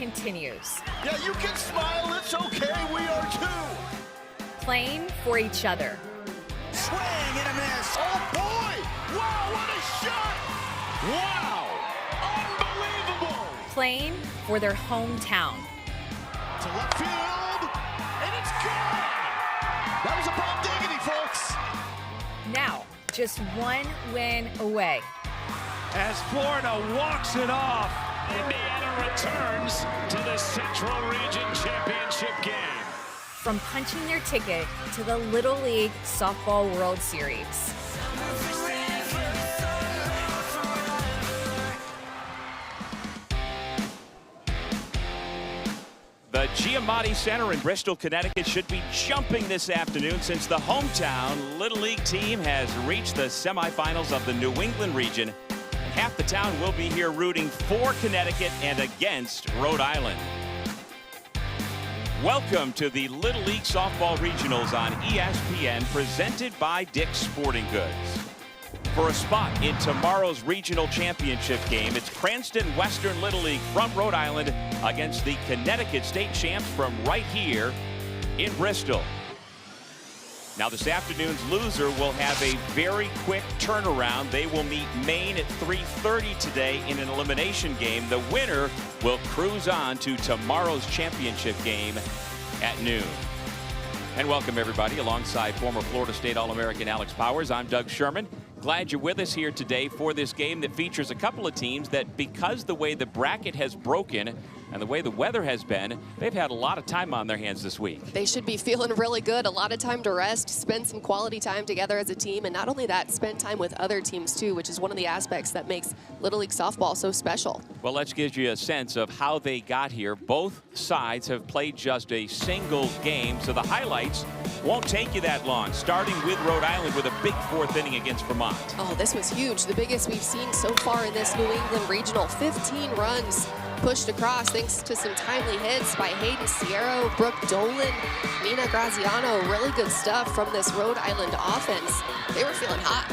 continues. Yeah, you can smile, it's okay, we are too. Playing for each other. Swing and a miss. Oh boy! Wow, what a shot! Wow! Unbelievable! Playing for their hometown. To left field, and it's gone! That was a bomb diggity, folks! Now, just one win away. As Florida walks it off. Indiana returns to the Central Region Championship game. From punching their ticket to the Little League Softball World Series. The Giamatti Center in Bristol, Connecticut should be jumping this afternoon since the hometown Little League team has reached the semifinals of the New England region. Half the town will be here rooting for Connecticut and against Rhode Island. Welcome to the Little League Softball Regionals on ESPN, presented by Dick's Sporting Goods. For a spot in tomorrow's regional championship game, it's Cranston Western Little League from Rhode Island against the Connecticut State champs from right here in Bristol. Now, this afternoon's loser will have a very quick turnaround. They will meet Maine at 3:30 today in an elimination game. The winner will cruise on to tomorrow's championship game at noon. And welcome, everybody, alongside former Florida State All-American Alex Powers. I'm Doug Sherman. Glad you're with us here today for this game that features a couple of teams that, because the way the bracket has broken and the way the weather has been, they've had a lot of time on their hands this week. They should be feeling really good. A lot of time to rest, spend some quality time together as a team, and not only that, spend time with other teams too, which is one of the aspects that makes Little League Softball so special. Well, let's give you a sense of how they got here. Both sides have played just a single game, so the highlights won't take you that long, starting with Rhode Island with a big fourth inning against Vermont. Oh, this was huge. The biggest we've seen so far in this New England Regional. 15 runs pushed across thanks to some timely hits by Hayden Sierra, Brooke Dolan, Nina Graziano. Really good stuff from this Rhode Island offense. They were feeling hot.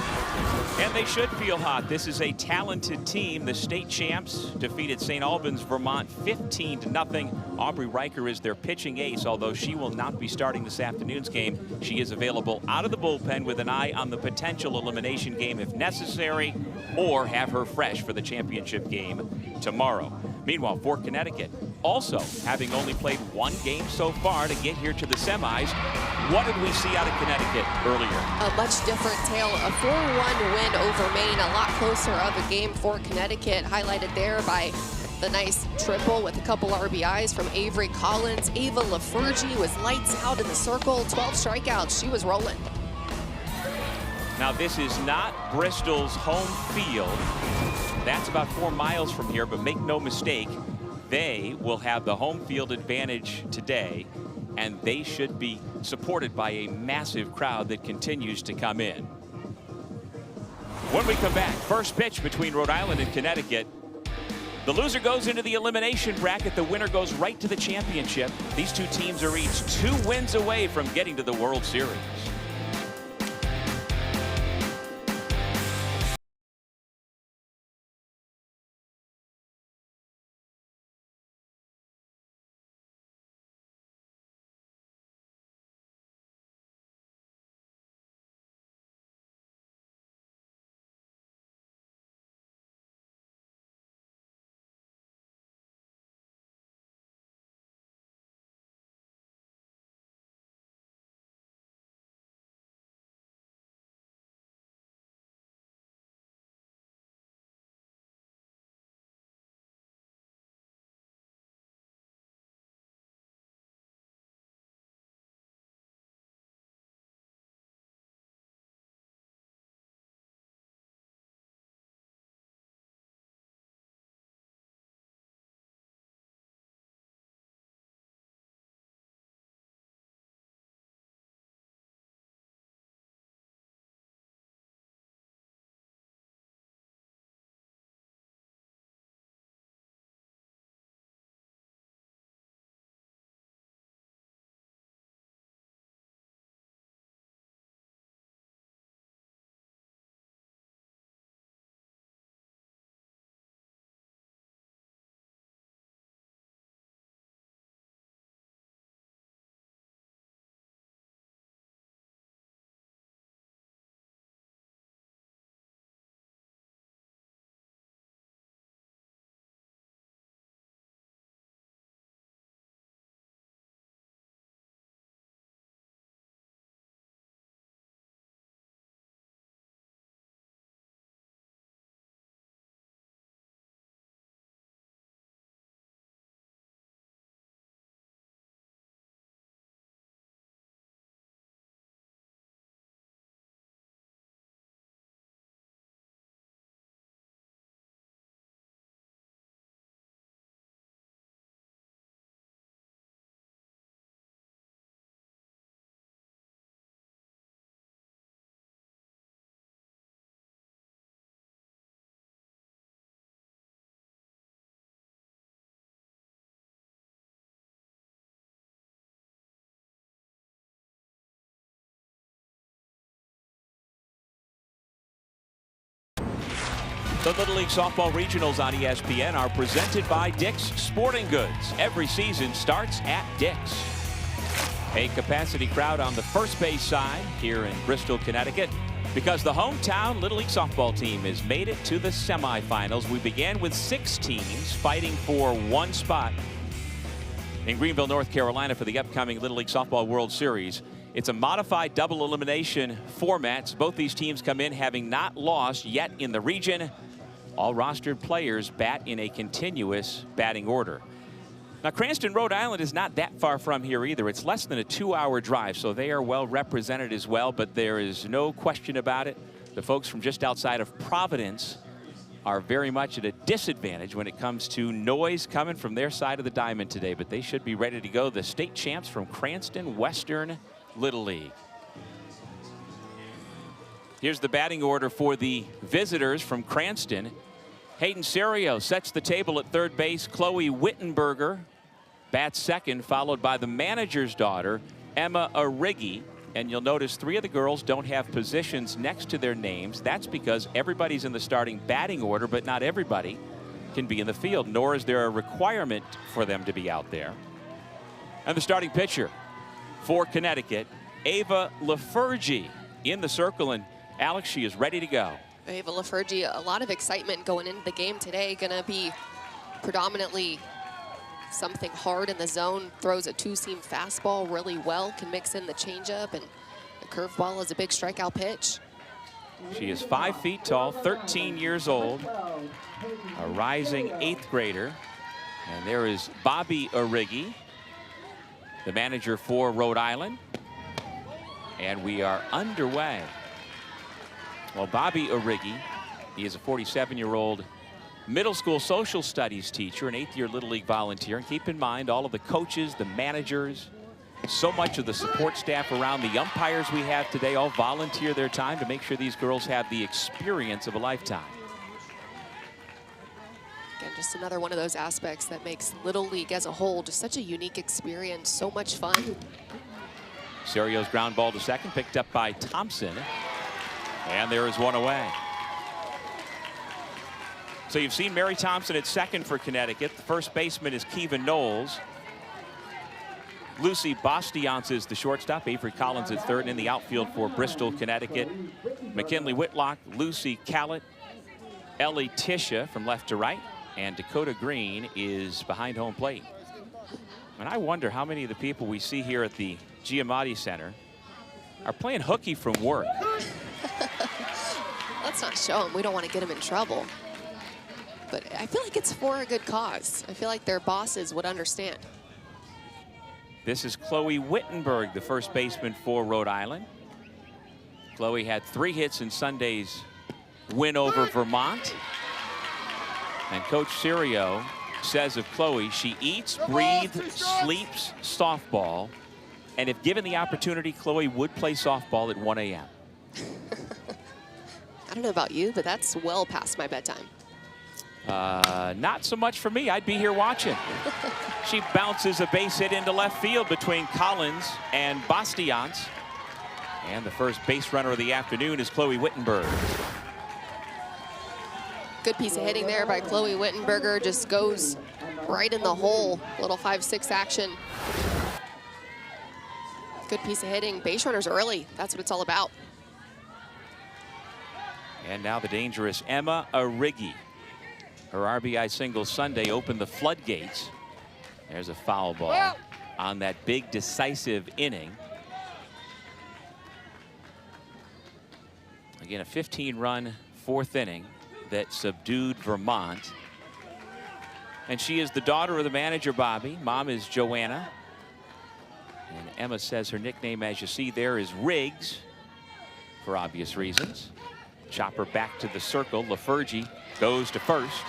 And they should feel hot. This is a talented team. The state champs defeated St. Albans, Vermont 15-0. Aubrey Riker is their pitching ace, although she will not be starting this afternoon's game. She is available out of the bullpen with an eye on the potential elimination game if necessary, or have her fresh for the championship game tomorrow. Meanwhile, for Connecticut, also having only played one game so far to get here to the semis, what did we see out of Connecticut earlier? A much different tale. A 4-1 win over Maine, a lot closer of a game for Connecticut, highlighted there by the nice triple with a couple RBIs from Avery Collins. Ava Lafergie was lights out in the circle, 12 strikeouts. She was rolling. Now, this is not Bristol's home field. That's about 4 miles from here, but make no mistake, they will have the home field advantage today, and they should be supported by a massive crowd that continues to come in. When we come back, first pitch between Rhode Island and Connecticut. The loser goes into the elimination bracket. The winner goes right to the championship. These two teams are each 2 wins away from getting to the World Series. The Little League Softball Regionals on ESPN are presented by Dick's Sporting Goods. Every season starts at Dick's. A capacity crowd on the first base side here in Bristol, Connecticut, because the hometown Little League softball team has made it to the semifinals. We began with 6 teams fighting for 1 spot in Greenville, North Carolina for the upcoming Little League Softball World Series. It's a modified double elimination format. Both these teams come in having not lost yet in the region. All rostered players bat in a continuous batting order. Now, Cranston, Rhode Island is not that far from here either. It's less than a 2-hour drive, so they are well represented as well, but there is no question about it. The folks from just outside of Providence are very much at a disadvantage when it comes to noise coming from their side of the diamond today, but they should be ready to go. The state champs from Cranston Western Little League. Here's the batting order for the visitors from Cranston. Hayden Serio sets the table at third base. Chloe Wittenberger bats second, followed by the manager's daughter, Emma Arrighi. And you'll notice 3 of the girls don't have positions next to their names. That's because everybody's in the starting batting order, but not everybody can be in the field, nor is there a requirement for them to be out there. And the starting pitcher for Connecticut, Ava Lafergie, in the circle. And Alex, she is ready to go. Ava Lafergie, a lot of excitement going into the game today. Going to be predominantly something hard in the zone. Throws a 2-seam fastball really well. Can mix in the changeup, and the curveball is a big strikeout pitch. She is 5 feet tall, 13 years old, a rising 8th grader. And there is Bobby Arrighi, the manager for Rhode Island. And we are underway. Well, Bobby Arrighi, he is a 47-year-old middle school social studies teacher, an 8th-year Little League volunteer. And keep in mind, all of the coaches, the managers, so much of the support staff around, the umpires we have today, all volunteer their time to make sure these girls have the experience of a lifetime. Again, just another one of those aspects that makes Little League as a whole just such a unique experience, so much fun. Serio's ground ball to second, picked up by Thompson. And there is one away. So you've seen Mary Thompson at second for Connecticut. The first baseman is Kevin Knowles. Lucy Bastiance is the shortstop. Avery Collins at third. And in the outfield for Bristol, Connecticut, McKinley Whitlock, Lucy Callett, Ellie Tisha from left to right, and Dakota Green is behind home plate. And I wonder how many of the people we see here at the Giamatti Center are playing hooky from work. Let's not show them. We don't want to get them in trouble. But I feel like it's for a good cause. I feel like their bosses would understand. This is Chloe Wittenberg, the first baseman for Rhode Island. Chloe had 3 hits in Sunday's win over Vermont. And Coach Serio says of Chloe, she eats, breathes, sleeps softball. And if given the opportunity, Chloe would play softball at 1 a.m. I don't know about you, but that's well past my bedtime. Not so much for me. I'd be here watching. She bounces a base hit into left field between Collins and Bastiance. And the first base runner of the afternoon is Chloe Wittenberg. Good piece of hitting there by Chloe Wittenberger. Just goes right in the hole. Little 5-6 action. Good piece of hitting. Base runners early. That's what it's all about. And now the dangerous Emma Arrighi. Her RBI single Sunday opened the floodgates. There's a foul ball on that big decisive inning. Again, a 15-run 4th inning that subdued Vermont. And she is the daughter of the manager, Bobby. Mom is Joanna. And Emma says her nickname, as you see there, is Riggs, for obvious reasons. Chopper back to the circle. Lafergie goes to first.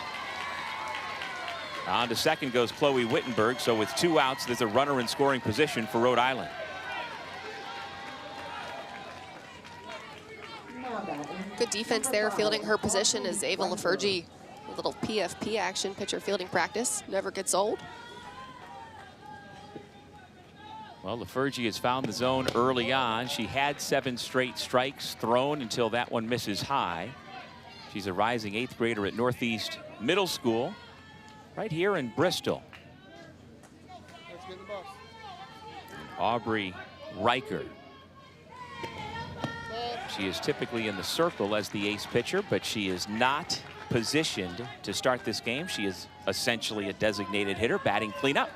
On to second goes Chloe Wittenberg. So with 2 outs, there's a runner in scoring position for Rhode Island. Good defense there, fielding her position as Ava Lafergie. A little PFP action, pitcher fielding practice. Never gets old. Well, Lafergie has found the zone early on. She had 7 straight strikes thrown until that one misses high. She's a rising 8th grader at Northeast Middle School right here in Bristol. Aubrey Riker. She is typically in the circle as the ace pitcher, but she is not positioned to start this game. She is essentially a designated hitter, batting cleanup.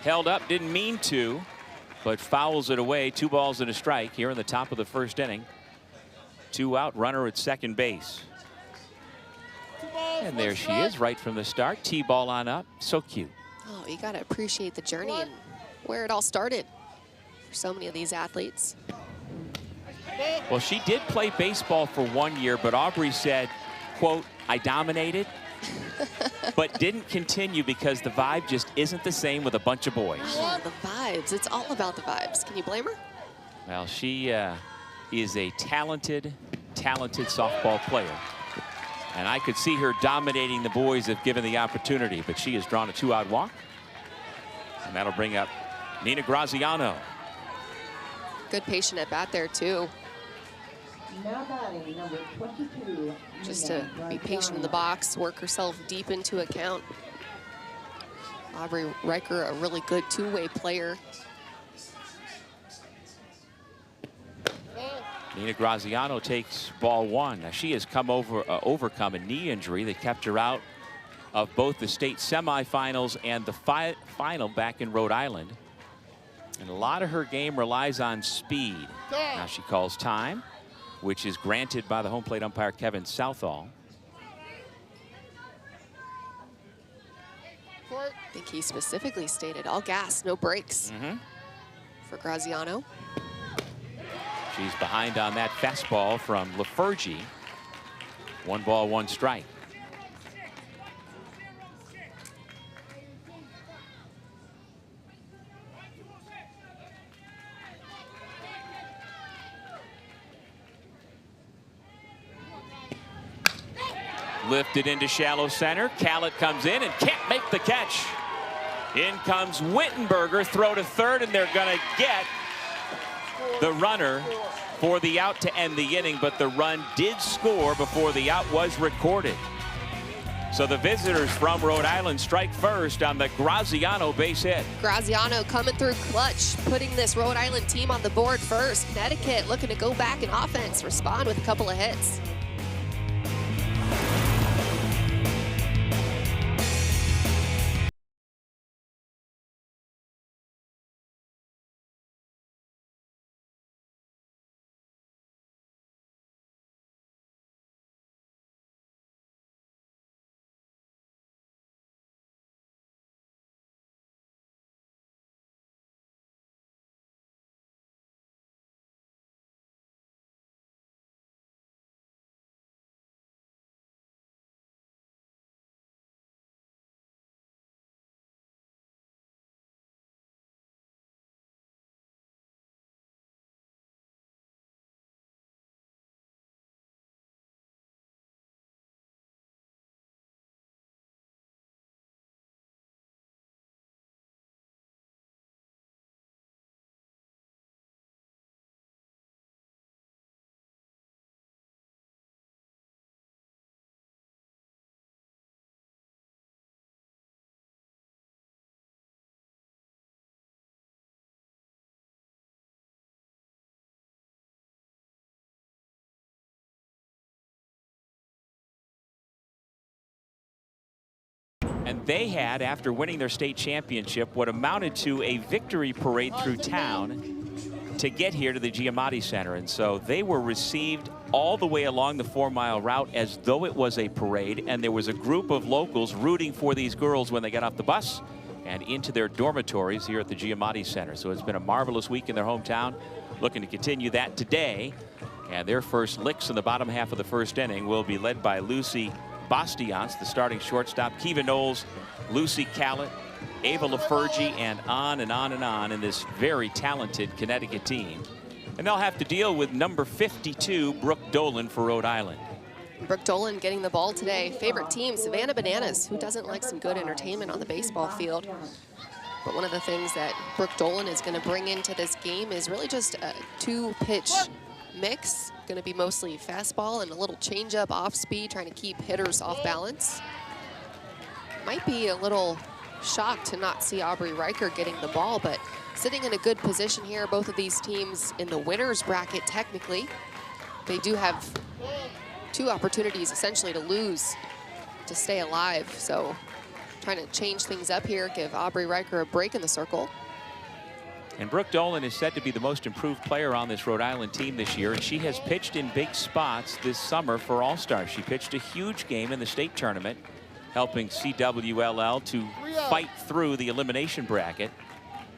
Held up, didn't mean to, but fouls it away. 2 balls and a strike here in the top of the first inning. 2 out, runner at second base. And there she is right from the start. T-ball on up, so cute. Oh, you gotta appreciate the journey and where it all started for so many of these athletes. Well, she did play baseball for 1 year, but Aubrey said, quote, I dominated, but didn't continue because the vibe just isn't the same with a bunch of boys. Oh, the vibes. It's all about the vibes. Can you blame her? Well, she is a talented softball player. And I could see her dominating the boys if given the opportunity, but she has drawn a 2-out walk. And that'll bring up Nina Graziano. Good patient at bat there, too. Now batting, number 22. Just to be patient in the box, work herself deep into a count. Aubrey Riker, a really good two-way player. Nina Graziano takes ball 1. Now she has overcome a knee injury that kept her out of both the state semifinals and the final back in Rhode Island. And a lot of her game relies on speed. Now she calls time, which is granted by the home plate umpire Kevin Southall. I think he specifically stated all gas, no brakes for Graziano. She's behind on that fastball from LaFergie. 1 ball, 1 strike. Lifted into shallow center. Callett comes in and can't make the catch. In comes Wittenberger, throw to third, and they're gonna get the runner for the out to end the inning, but the run did score before the out was recorded. So the visitors from Rhode Island strike first on the Graziano base hit. Graziano coming through clutch, putting this Rhode Island team on the board first. Connecticut looking to go back in offense, respond with a couple of hits. And they had, after winning their state championship, what amounted to a victory parade through town to get here to the Giamatti Center. And so they were received all the way along the 4-mile route as though it was a parade. And there was a group of locals rooting for these girls when they got off the bus and into their dormitories here at the Giamatti Center. So it's been a marvelous week in their hometown, looking to continue that today. And their first licks in the bottom half of the first inning will be led by Lucy Bastiance, the starting shortstop, Kiva Knowles, Lucy Callett, Ava LaFergie, and on and on and on in this very talented Connecticut team. And they'll have to deal with number 52, Brooke Dolan for Rhode Island. Brooke Dolan getting the ball today. Favorite team, Savannah Bananas. Who doesn't like some good entertainment on the baseball field? But one of the things that Brooke Dolan is going to bring into this game is really just a 2-pitch mix. Going to be mostly fastball and a little changeup off speed, trying to keep hitters off balance. Might be a little shocked to not see Aubrey Riker getting the ball, but sitting in a good position here. Both of these teams in the winner's bracket, technically. They do have 2 opportunities essentially to lose to stay alive. So trying to change things up here, give Aubrey Riker a break in the circle. And Brooke Dolan is said to be the most improved player on this Rhode Island team this year, and she has pitched in big spots this summer for All-Stars. She pitched a huge game in the state tournament, helping CWLL to fight through the elimination bracket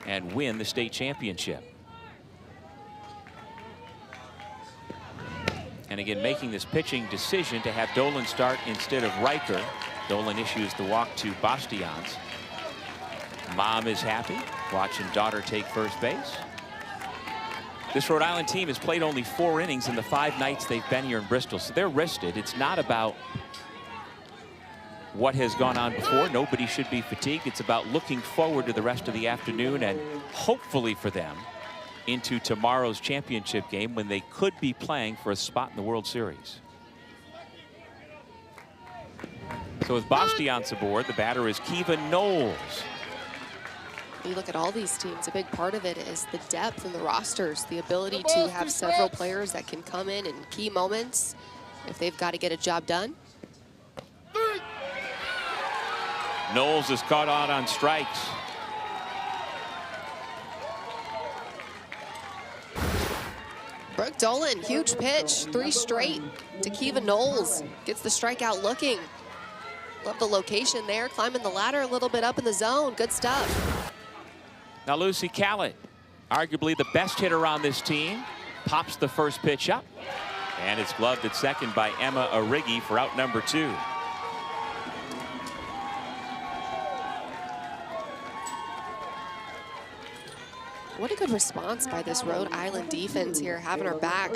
and win the state championship. And again, making this pitching decision to have Dolan start instead of Riker. Dolan issues the walk to Bastians. Mom is happy watching daughter take first base. This Rhode Island team has played only 4 innings in the 5 nights they've been here in Bristol, so they're rested. It's not about what has gone on before. Nobody should be fatigued. It's about looking forward to the rest of the afternoon and hopefully for them into tomorrow's championship game when they could be playing for a spot in the World Series. So with Bastians aboard, the batter is Kiva Knowles. You look at all these teams, a big part of it is the depth in the rosters, the ability to have several players that can come in key moments if they've got to get a job done. Knowles is caught out on strikes. Brooke Dolan, huge pitch, 3 straight to Kiva Knowles. Gets the strikeout looking. Love the location there, climbing the ladder a little bit up in the zone. Good stuff. Now Lucy Callett, arguably the best hitter on this team, pops the first pitch up. And it's gloved at second by Emma Origi for out number 2. What a good response by this Rhode Island defense here, having her back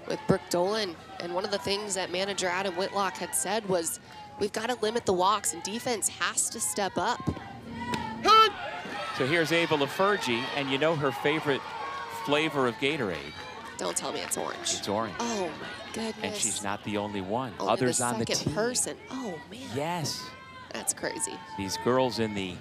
with Brooke Dolan. And one of the things that manager Adam Whitlock had said was, we've got to limit the walks, and defense has to step up. So here's Ava Lafergie, and you know her favorite flavor of Gatorade. Don't tell me it's orange. It's orange. Oh my goodness. And she's not the only one. Only Others the on the second team. person. Oh man. Yes. That's crazy. These girls in the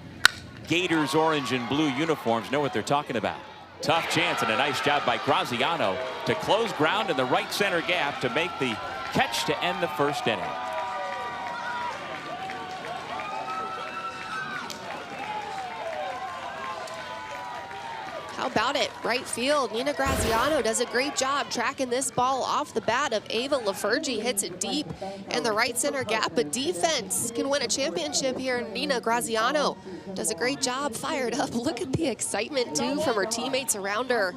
Gators orange and blue uniforms know what they're talking about. Tough chance and a nice job by Graziano to close ground in the right center gap to make the catch to end the first inning. How about it? Right field. Nina Graziano does a great job tracking this ball off the bat of Ava Lafergie. Hits it deep in the right center gap, but defense can win a championship here. Nina Graziano does a great job, fired up. Look at the excitement, too, from her teammates around her.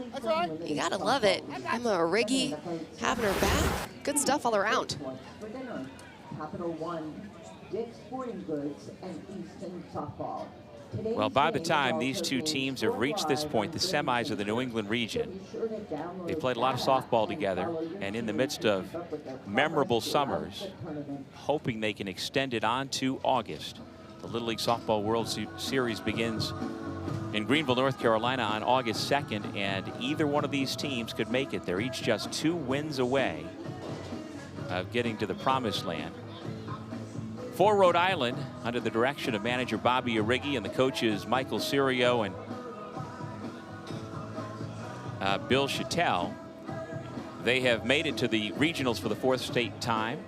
You gotta love it. Emma Origi having her back. Good stuff all around. Capital One, Dick's Sporting Goods, and Easton Softball. Well, by the time these two teams have reached this point, the semis of the New England region, they played a lot of softball together, and in the midst of memorable summers, hoping they can extend it on to August. The Little League Softball World Series begins in Greenville, North Carolina on August 2nd, and either one of these teams could make it. They're each just 2 wins away of getting to the promised land. For Rhode Island, under the direction of manager Bobby Origi and the coaches Michael Cirio and Bill Chattel, they have made it to the regionals for the 4th straight time,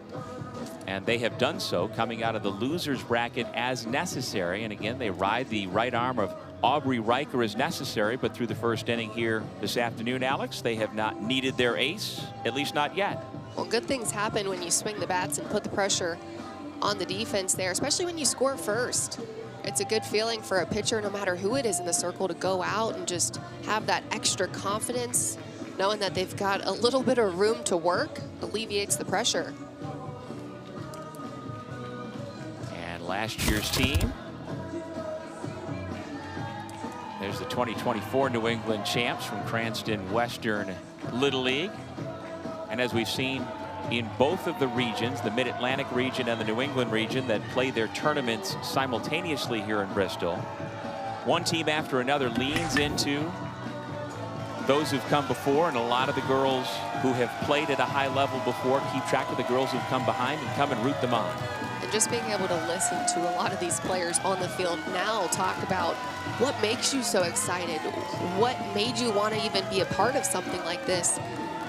and they have done so coming out of the losers bracket as necessary. And again, they ride the right arm of Aubrey Riker as necessary, but through the first inning here this afternoon, Alex, they have not needed their ace, at least not yet. Well, good things happen when you swing the bats and put the pressure on the defense there, especially when you score first. It's a good feeling for a pitcher, no matter who it is in the circle, to go out and just have that extra confidence, knowing that they've got a little bit of room to work, alleviates the pressure. And last year's team, there's the 2024 New England champs from Cranston Western Little League. And as we've seen in both of the regions, the Mid-Atlantic region and the New England region, that play their tournaments simultaneously here in Bristol, One team after another leans into those who've come before, and a lot of the girls who have played at a high level before keep track of the girls who've come behind and come and root them on. And just being able to listen to a lot of these players on the field now talk about what makes you so excited, what made you want to even be a part of something like this.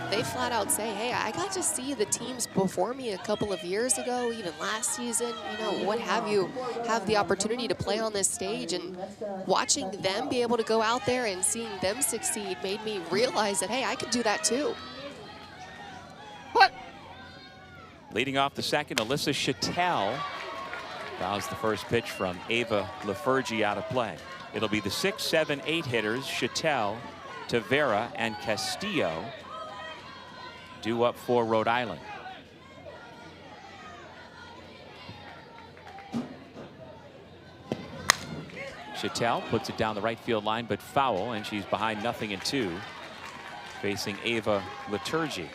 They flat out say, hey, I got to see the teams before me a couple of years ago, even last season, you know, what have you, have the opportunity to play on this stage, and watching them be able to go out there and seeing them succeed made me realize that, hey, I could do that too. What? Leading off the second, Alyssa Chattel fouls the first pitch from Ava Lafergie out of play. It'll be the 6, 7, 8 hitters, Chattel, Tavera, and Castillo, due up for Rhode Island. Chattel puts it down the right field line, but foul, and she's behind 0-2, facing Ava Lafergie.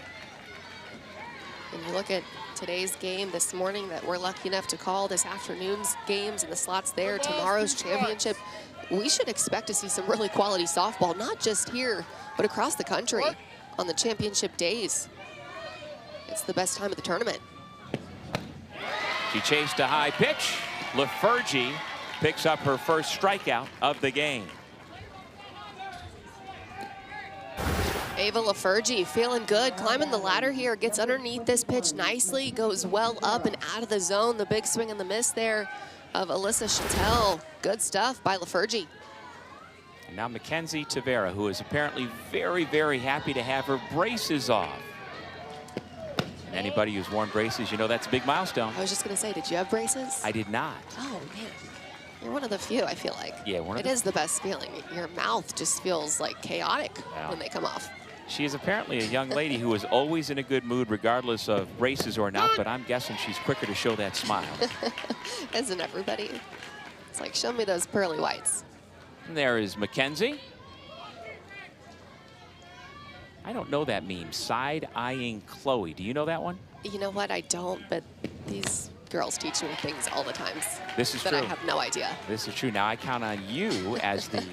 And you look at today's game this morning that we're lucky enough to call this afternoon's games and the slots there, tomorrow's championship. We should expect to see some really quality softball, not just here, but across the country on the championship days. It's the best time of the tournament. She chased a high pitch. Lafergie picks up her first strikeout of the game. Ava Lafergie feeling good, climbing the ladder here, gets underneath this pitch nicely, goes well up and out of the zone. The big swing and the miss there of Alyssa Chattel. Good stuff by Lafergie. And now Mackenzie Tavera, who is apparently very, very happy to have her braces off. And anybody who's worn braces, you know that's a big milestone. I was just going to say, did you have braces? I did not. Oh, man. You're one of the few, I feel like. Yeah, It is the best feeling. Your mouth just feels like chaotic when they come off. She is apparently a young lady who is always in a good mood regardless of braces or not, but I'm guessing she's quicker to show that smile. Isn't everybody? It's like, show me those pearly whites. And there is Mackenzie. I don't know that meme, side-eyeing Chloe. Do you know that one? You know what? I don't, but these girls teach me things all the times. This is that true. I have no idea. This is true. Now I count on you as the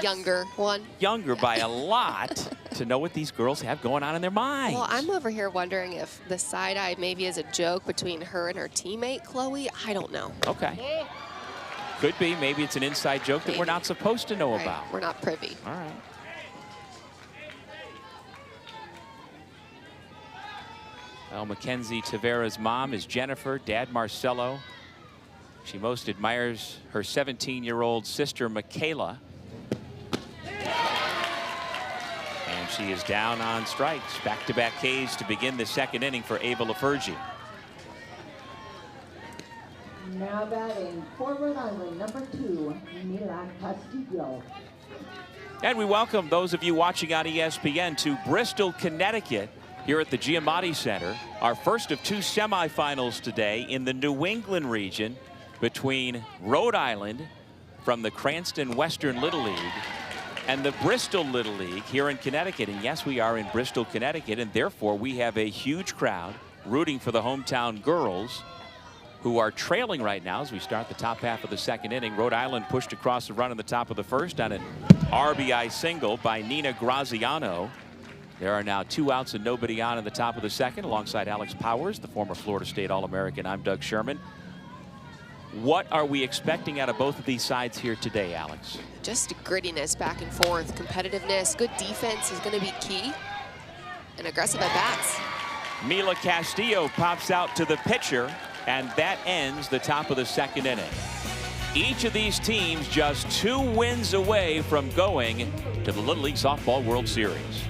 younger one. Younger by a lot to know what these girls have going on in their minds. Well, I'm over here wondering if the side eye maybe is a joke between her and her teammate, Chloe. I don't know. Okay. Could be. Maybe it's an inside joke that we're not supposed to know about. We're not privy. All right. Well, Mackenzie Tavera's mom is Jennifer, dad Marcelo. She most admires her 17-year-old sister, Michaela. And she is down on strikes. Back-to-back Ks to begin the second inning for Ava Lafergie. Now batting for Rhode Island, number 2, Mila Castillo. And we welcome those of you watching on ESPN to Bristol, Connecticut, here at the Giamatti Center. Our first of 2 semifinals today in the New England region between Rhode Island from the Cranston Western Little League and the Bristol Little League here in Connecticut. And yes, we are in Bristol, Connecticut, and therefore we have a huge crowd rooting for the hometown girls, who are trailing right now as we start the top half of the second inning. Rhode Island pushed across the run in the top of the first on an RBI single by Nina Graziano. There are now 2 outs and nobody on in the top of the second. Alongside Alex Powers, the former Florida State All-American, I'm Doug Sherman. What are we expecting out of both of these sides here today, Alex? Just grittiness back and forth, competitiveness, good defense is going to be key, and aggressive at bats. Mila Castillo pops out to the pitcher, and that ends the top of the second inning. Each of these teams just 2 wins away from going to the Little League Softball World Series.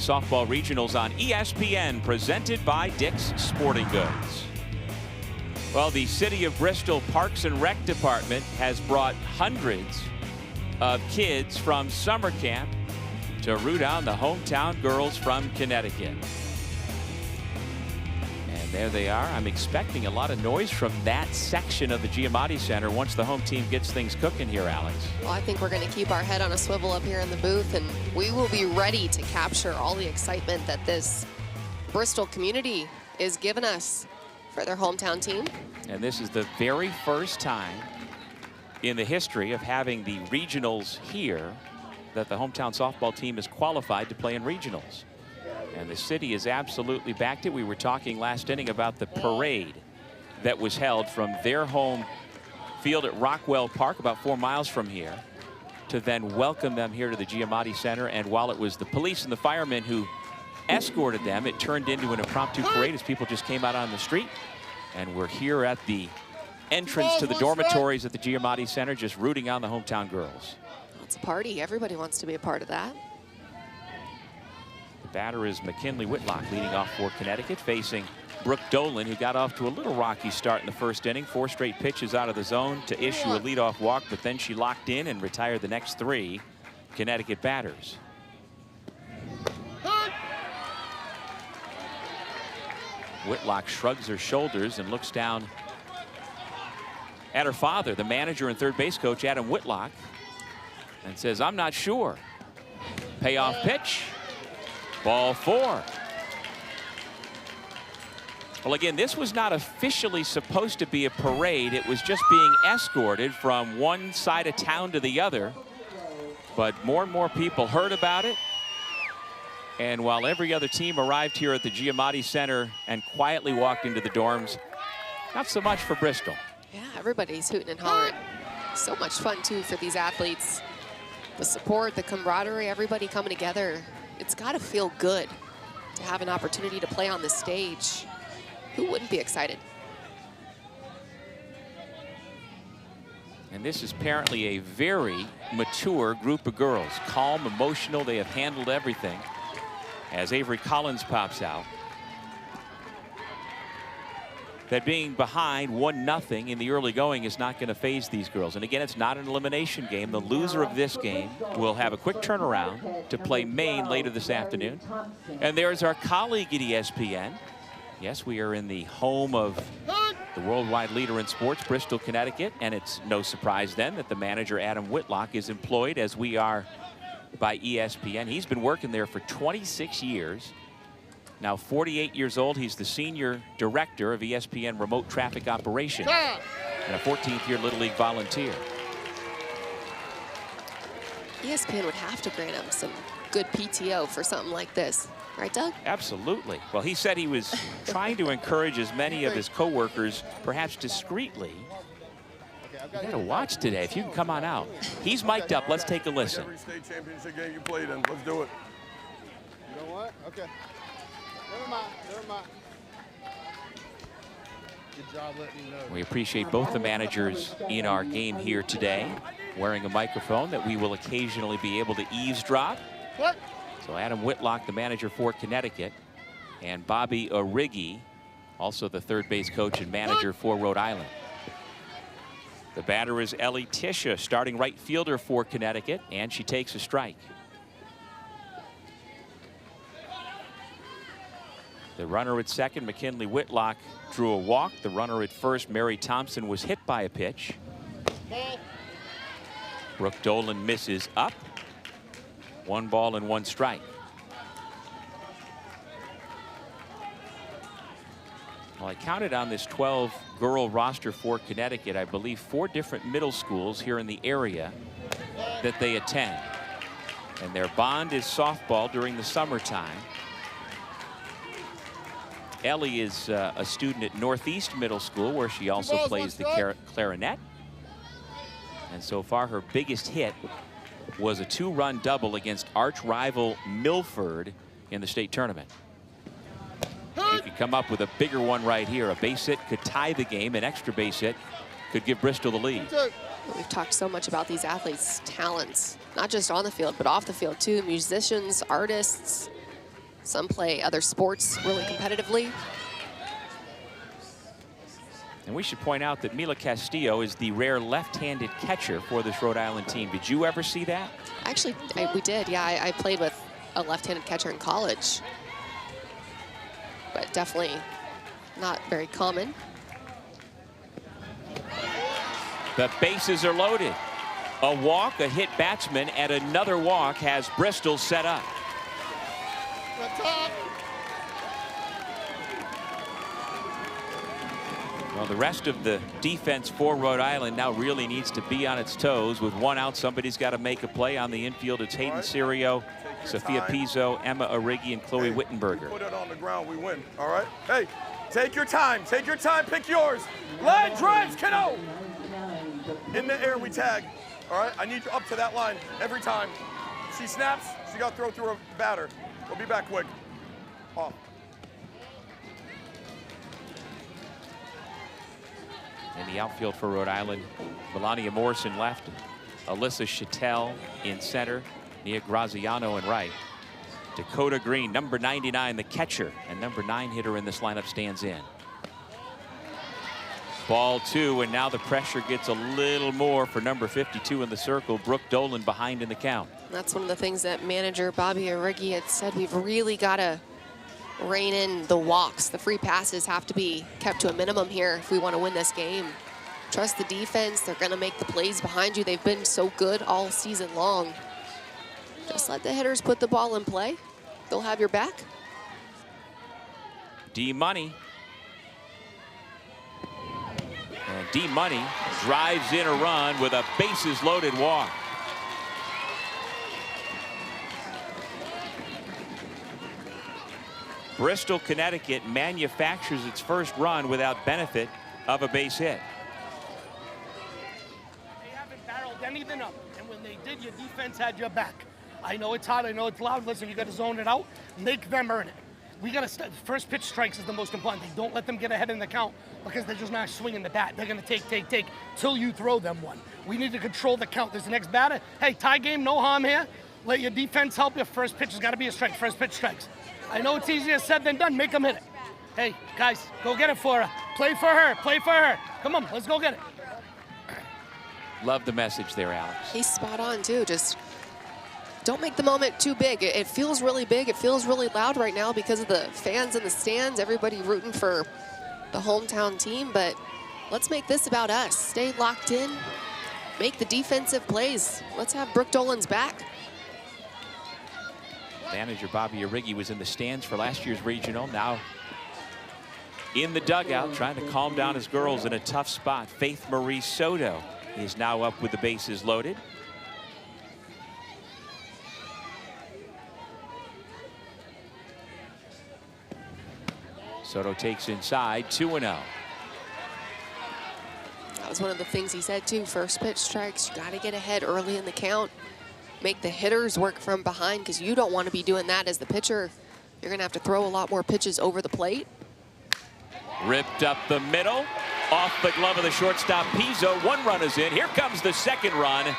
Softball Regionals on ESPN, presented by Dick's Sporting Goods. Well, the City of Bristol Parks and Rec Department has brought hundreds of kids from summer camp to root on the hometown girls from Connecticut. And there they are. I'm expecting a lot of noise from that section of the Giamatti Center once the home team gets things cooking here, Alex. Well, I think we're going to keep our head on a swivel up here in the booth, and we will be ready to capture all the excitement that this Bristol community is giving us for their hometown team. And this is the very first time in the history of having the regionals here that the hometown softball team is qualified to play in regionals. And the city has absolutely backed it. We were talking last inning about the parade that was held from their home field at Rockwell Park, about 4 miles from here, to then welcome them here to the Giamatti Center. And while it was the police and the firemen who escorted them, it turned into an impromptu parade as people just came out on the street. And we're here at the entrance to the dormitories at the Giamatti Center, just rooting on the hometown girls. It's a party. Everybody wants to be a part of that. The batter is McKinley Whitlock, leading off for Connecticut, facing Brooke Dolan, who got off to a little rocky start in the first inning. 4 straight pitches out of the zone to issue a leadoff walk, but then she locked in and retired the next 3 Connecticut batters. Whitlock shrugs her shoulders and looks down at her father, the manager and third base coach, Adam Whitlock, and says, "I'm not sure." Payoff pitch. Ball 4. Well, again, this was not officially supposed to be a parade. It was just being escorted from one side of town to the other. But more and more people heard about it. And while every other team arrived here at the Giamatti Center and quietly walked into the dorms, not so much for Bristol. Yeah, everybody's hooting and hollering. So much fun, too, for these athletes. The support, the camaraderie, everybody coming together. It's got to feel good to have an opportunity to play on this stage. Who wouldn't be excited? And this is apparently a very mature group of girls. Calm, emotional, they have handled everything. As Avery Collins pops out. That being behind 1-0 in the early going is not going to faze these girls. And again, it's not an elimination game. The loser of this game will have a quick turnaround to play Maine later this afternoon. And there's our colleague at ESPN. Yes, we are in the home of the worldwide leader in sports, Bristol, Connecticut. And it's no surprise then that the manager, Adam Whitlock, is employed as we are by ESPN. He's been working there for 26 years. Now 48 years old, he's the senior director of ESPN Remote Traffic Operations and a 14th-year Little League volunteer. ESPN would have to grant him some good PTO for something like this. Right, Doug? Absolutely. Well, he said he was trying to encourage as many of his coworkers, perhaps discreetly. You got to watch today. If you can come on out. He's mic'd up. Let's take a listen. Every state championship game you played in. Let's do it. You know what? Okay. Never mind. Never mind. Good job letting me know. We appreciate both the managers in our game here today, wearing a microphone that we will occasionally be able to eavesdrop. What? So Adam Whitlock, the manager for Connecticut, and Bobby Origi, also the third base coach and manager for Rhode Island. The batter is Ellie Tisha, starting right fielder for Connecticut, and she takes a strike. The runner at second, McKinley Whitlock, drew a walk. The runner at first, Mary Thompson, was hit by a pitch. Brooke Dolan misses up. 1 ball and 1 strike. Well, I counted on this 12-girl roster for Connecticut, I believe 4 different middle schools here in the area that they attend. And their bond is softball during the summertime. Ellie is a student at Northeast Middle School, where she also plays the clarinet. And so far, her biggest hit was a 2-run double against arch rival Milford in the state tournament. She could come up with a bigger one right here. A base hit could tie the game. An extra base hit could give Bristol the lead. We've talked so much about these athletes' talents, not just on the field, but off the field too. Musicians, artists, Some play other sports really competitively. And we should point out that Mila Castillo is the rare left-handed catcher for this Rhode Island team. Did you ever see that? Actually, we did. Yeah, I played with a left-handed catcher in college. But definitely not very common. The bases are loaded. A walk, a hit batsman, and another walk has Bristol set up. Well, the rest of the defense for Rhode Island now really needs to be on its toes. With one out, somebody's got to make a play on the infield. It's Hayden Serio, Sophia Pizzo, Emma Origi, and Chloe Wittenberger. Put it on the ground, we win. All right? Hey, take your time. Take your time. Pick yours. Line drives, kiddo. In the air, we tag. All right? I need you up to that line every time. She snaps, she got to throw through a batter. We'll be back quick. Off. In the outfield for Rhode Island, Melania Morrison left, Alyssa Chattel in center, Nia Graziano in right. Dakota Green, number 99, the catcher, and number 9 hitter in this lineup stands in. Ball 2, and now the pressure gets a little more for number 52 in the circle, Brooke Dolan behind in the count. That's one of the things that manager Bobby Origi had said. We've really got to rein in the walks. The free passes have to be kept to a minimum here if we want to win this game. Trust the defense. They're going to make the plays behind you. They've been so good all season long. Just let the hitters put the ball in play. They'll have your back. D-Money. And D-Money drives in a run with a bases-loaded walk. Bristol, Connecticut manufactures its first run without benefit of a base hit. They haven't barreled anything up, and when they did, your defense had your back. I know it's hard, I know it's loud. Listen, you got to zone it out, make them earn it. We got to first pitch strikes is the most important thing. Don't let them get ahead in the count because they're just not swinging the bat. They're going to take till you throw them one. We need to control the count. There's the next batter. Hey, tie game, no harm here. Let your defense help you. First pitch has got to be a strike. First pitch strikes. I know it's easier said than done. Make them hit it. Hey, guys, go get it for her. Play for her. Play for her. Come on, let's go get it. Love the message there, Alex. He's spot on, too. Just don't make the moment too big. It feels really big. It feels really loud right now because of the fans in the stands, everybody rooting for the hometown team. But let's make this about us. Stay locked in. Make the defensive plays. Let's have Brooke Dolan's back. Manager Bobby Origi was in the stands for last year's regional. Now in the dugout, trying to calm down his girls in a tough spot. Faith Marie Soto is now up with the bases loaded. Soto takes inside, 2-0. That was one of the things he said, too. First pitch strikes, you got to get ahead early in the count. Make the hitters work from behind because you don't want to be doing that as the pitcher. You're going to have to throw a lot more pitches over the plate. Ripped up the middle, off the glove of the shortstop Pizzo. 1 run is in. Here comes the second run.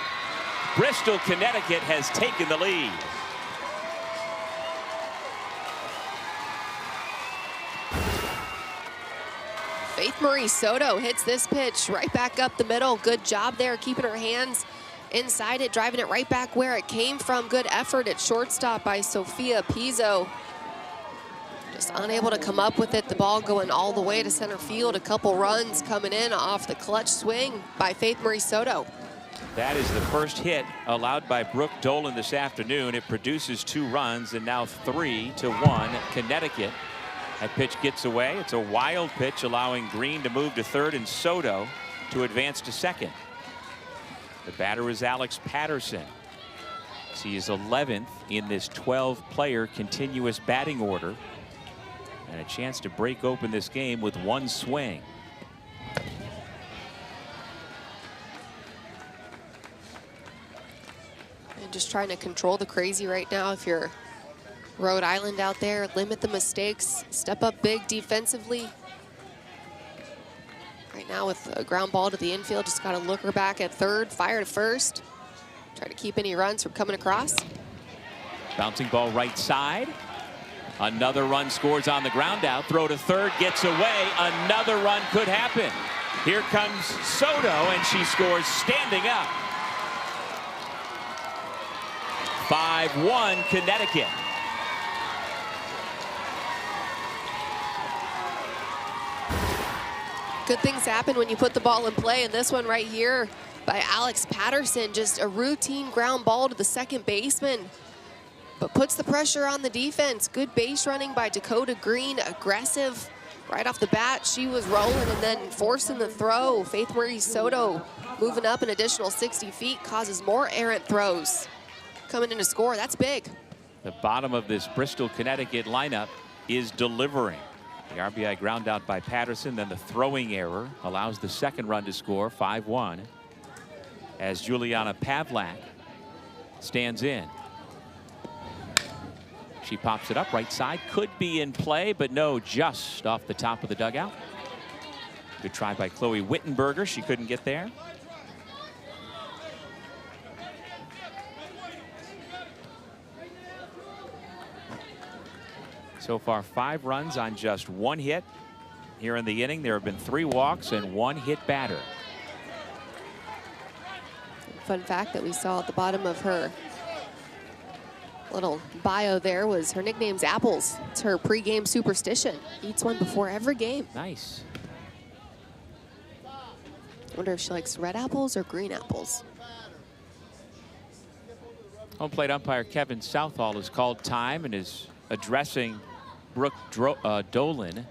Bristol, Connecticut has taken the lead. Faith Marie Soto hits this pitch right back up the middle. Good job there, keeping her hands inside it, driving it right back where it came from. Good effort at shortstop by Sophia Pizzo. Just unable to come up with it. The ball going all the way to center field. A couple runs coming in off the clutch swing by Faith Marie Soto. That is the first hit allowed by Brooke Dolan this afternoon. It produces 2 runs and now 3-1 Connecticut. That pitch gets away. It's a wild pitch, allowing Green to move to third and Soto to advance to second. The batter is Alex Patterson. He is 11th in this 12-player continuous batting order. And a chance to break open this game with 1 swing. And just trying to control the crazy right now. If you're Rhode Island out there, limit the mistakes, step up big defensively. Right now with a ground ball to the infield, just got to look her back at third, fire to first. Try to keep any runs from coming across. Bouncing ball right side. Another run scores on the ground out. Throw to third, gets away. Another run could happen. Here comes Soto, and she scores standing up. 5-1 Connecticut. Good things happen when you put the ball in play, and this one right here by Alex Patterson, just a routine ground ball to the second baseman, but puts the pressure on the defense. Good base running by Dakota Green, aggressive right off the bat. She was rolling and then forcing the throw. Faith Marie Soto moving up an additional 60 feet, causes more errant throws. Coming in to score, that's big. The bottom of this Bristol, Connecticut lineup is delivering. The RBI ground out by Patterson, then the throwing error allows the second run to score, 5-1, as Juliana Pavlak stands in. She pops it up right side, could be in play, but no, just off the top of the dugout. Good try by Chloe Wittenberger. She couldn't get there. So far, 5 runs on just 1 hit. Here in the inning, there have been 3 walks and 1 hit batter. Fun fact that we saw at the bottom of her little bio there was her nickname's Apples. It's her pregame superstition. Eats one before every game. Nice. Wonder if she likes red apples or green apples. Home plate umpire Kevin Southall has called time and is addressing Brooke Dolan.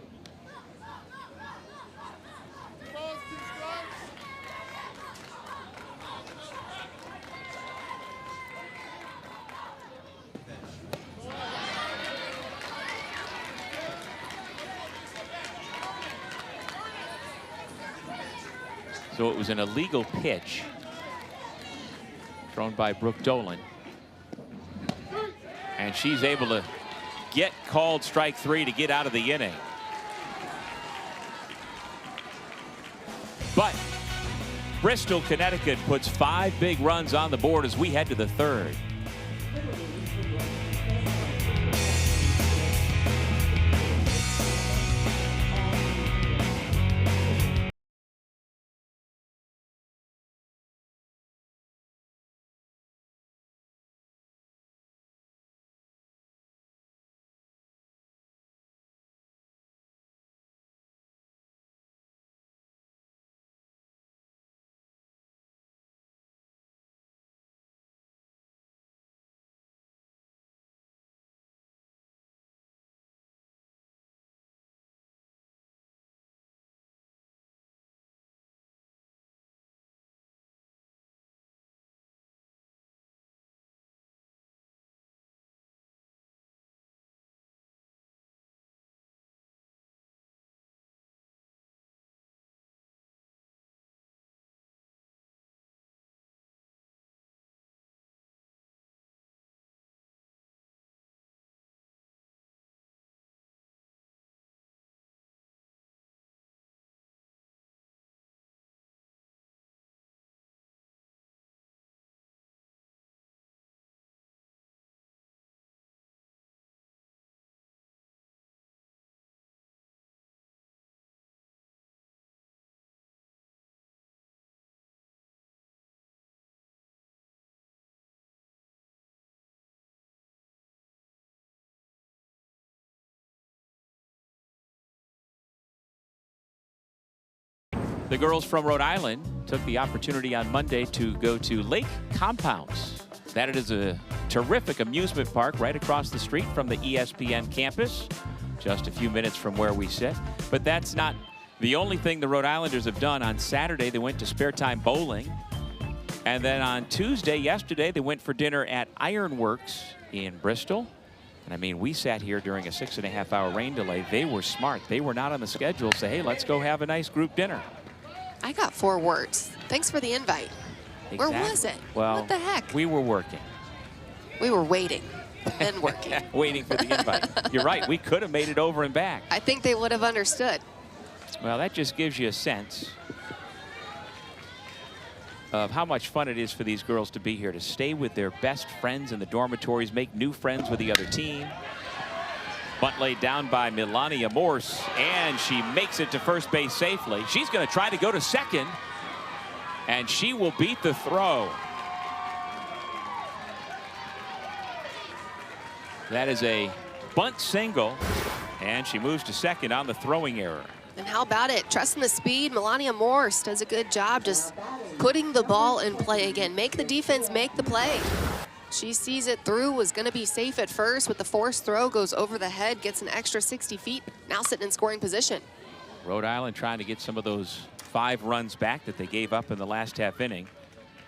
So it was an illegal pitch thrown by Brooke Dolan. And she's able to get called strike 3 to get out of the inning. But Bristol, Connecticut puts 5 big runs on the board as we head to the 3rd. The girls from Rhode Island took the opportunity on Monday to go to Lake Compounce. That is a terrific amusement park right across the street from the ESPN campus, just a few minutes from where we sit. But that's not the only thing the Rhode Islanders have done. On Saturday, they went to Spare Time Bowling. And then on Tuesday, yesterday, they went for dinner at Ironworks in Bristol. And I mean, we sat here during a 6.5-hour rain delay. They were smart. They were not on the schedule. Say, hey, let's go have a nice group dinner. I got 4 words. Thanks for the invite. Exactly. Where was it? Well, what the heck? We were working. We were waiting and working. Waiting for the invite. You're right. We could have made it over and back. I think they would have understood. Well, that just gives you a sense of how much fun it is for these girls to be here, to stay with their best friends in the dormitories, make new friends with the other team. Bunt laid down by Melania Morse, and she makes it to first base safely. She's going to try to go to second, and she will beat the throw. That is a bunt single, and she moves to second on the throwing error. And how about it? Trusting the speed. Melania Morse does a good job just putting the ball in play again. Make the defense make the play. She sees it through, was going to be safe at first with the forced throw, goes over the head, gets an extra 60 feet, now sitting in scoring position. Rhode Island trying to get some of those 5 runs back that they gave up in the last half inning.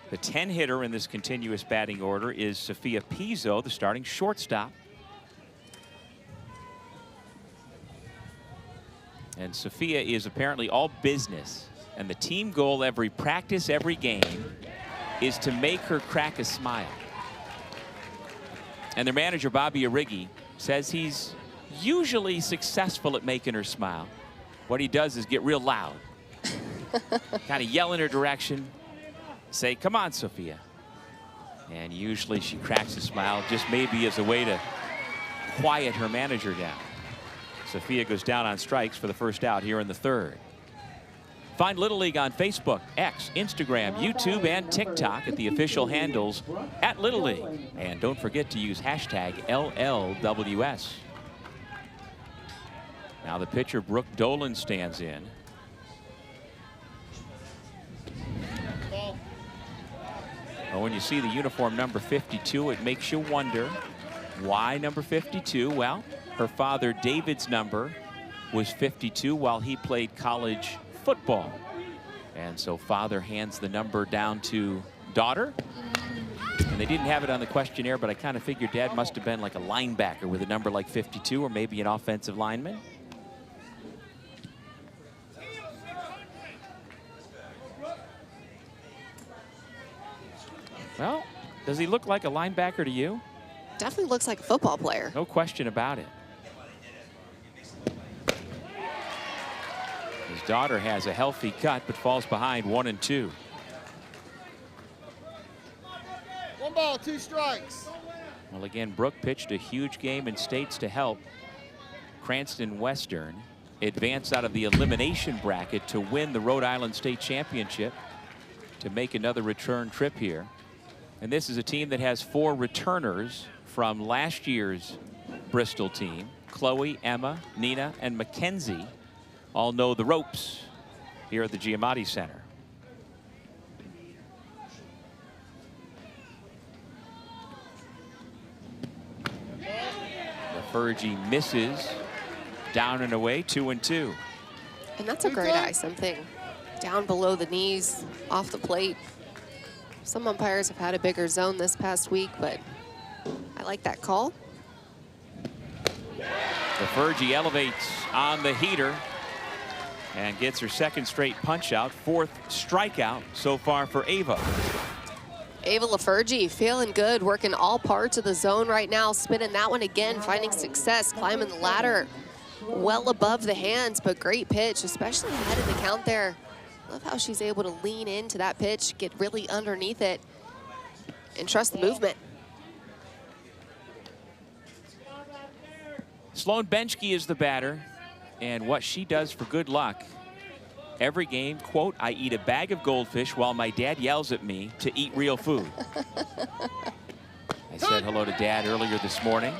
The 10 hitter in this continuous batting order is Sophia Pizzo, the starting shortstop. And Sophia is apparently all business. And the team goal every practice, every game, is to make her crack a smile. And their manager, Bobby Arrighi, says he's usually successful at making her smile. What he does is get real loud. Kind of yell in her direction. Say, come on, Sophia. And usually she cracks a smile, just maybe as a way to quiet her manager down. Sophia goes down on strikes for the first out here in the third. Find Little League on Facebook, X, Instagram, YouTube, and TikTok at the official handles at Little League. And don't forget to use hashtag LLWS. Now the pitcher, Brooke Dolan, stands in. Well, when you see the uniform number 52, it makes you wonder why number 52. Well, her father David's number was 52 while he played college football. And so father hands the number down to daughter. And they didn't have it on the questionnaire, but I kind of figured dad must have been like a linebacker with a number like 52, or maybe an offensive lineman. Well, does he look like a linebacker to you? Definitely looks like a football player. No question about it. His daughter has a healthy cut, but falls behind 1-2. 1 ball, 2 strikes. Well, again, Brooke pitched a huge game in states to help Cranston Western advance out of the elimination bracket to win the Rhode Island State Championship, to make another return trip here. And this is a team that has 4 returners from last year's Bristol team. Chloe, Emma, Nina, and Mackenzie all know the ropes here at the Giamatti Center. Fergie misses, down and away, 2-2. And that's a great eye, something down below the knees, off the plate. Some umpires have had a bigger zone this past week, but I like that call. The Fergie elevates on the heater and gets her 2nd straight punch out, 4th strikeout so far for Ava. Ava LaFergie feeling good, working all parts of the zone right now, spinning that one again, finding success, climbing the ladder well above the hands, but great pitch, especially ahead of the count there. Love how she's able to lean into that pitch, get really underneath it, and trust the movement. Sloan Benchke is the batter, and what she does for good luck every game, quote, I eat a bag of goldfish while my dad yells at me to eat real food. I said hello to Dad earlier this morning.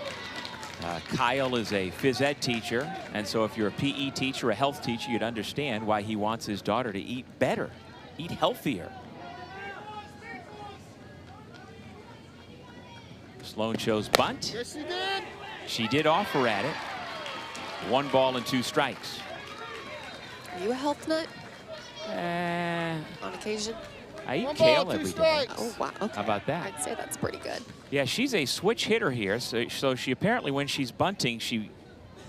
Kyle is a phys ed teacher, and so if you're a PE teacher, a health teacher, you'd understand why he wants his daughter to eat better, eat healthier. Sloan shows bunt. Yes, she did. She did offer at it. 1 ball and 2 strikes. Are you a health nut? On occasion? I eat 1 kale ball, 2 every day. strikes. Oh, wow. Okay. How about that? I'd say that's pretty good. Yeah, she's a switch hitter here. So she apparently, when she's bunting, she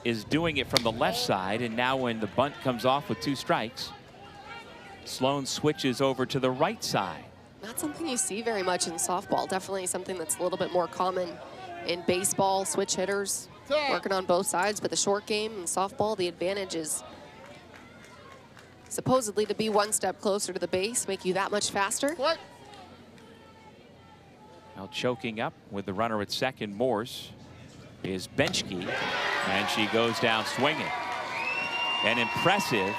is doing it from the left side. And now when the bunt comes off with 2 strikes, Sloan switches over to the right side. Not something you see very much in softball. Definitely something that's a little bit more common in baseball, switch hitters working on both sides. But the short game in softball, the advantage is supposedly to be 1 step closer to the base, make you that much faster. What? Now choking up with the runner at second, Morse, is Benchke. And she goes down swinging. An impressive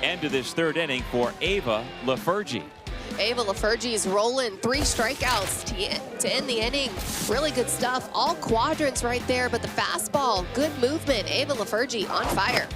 end to this third inning for Ava Lafergie. Ava Lafergie's rolling 3 strikeouts to end the inning. Really good stuff. All quadrants right there, but the fastball, good movement. Ava Lafergie on fire.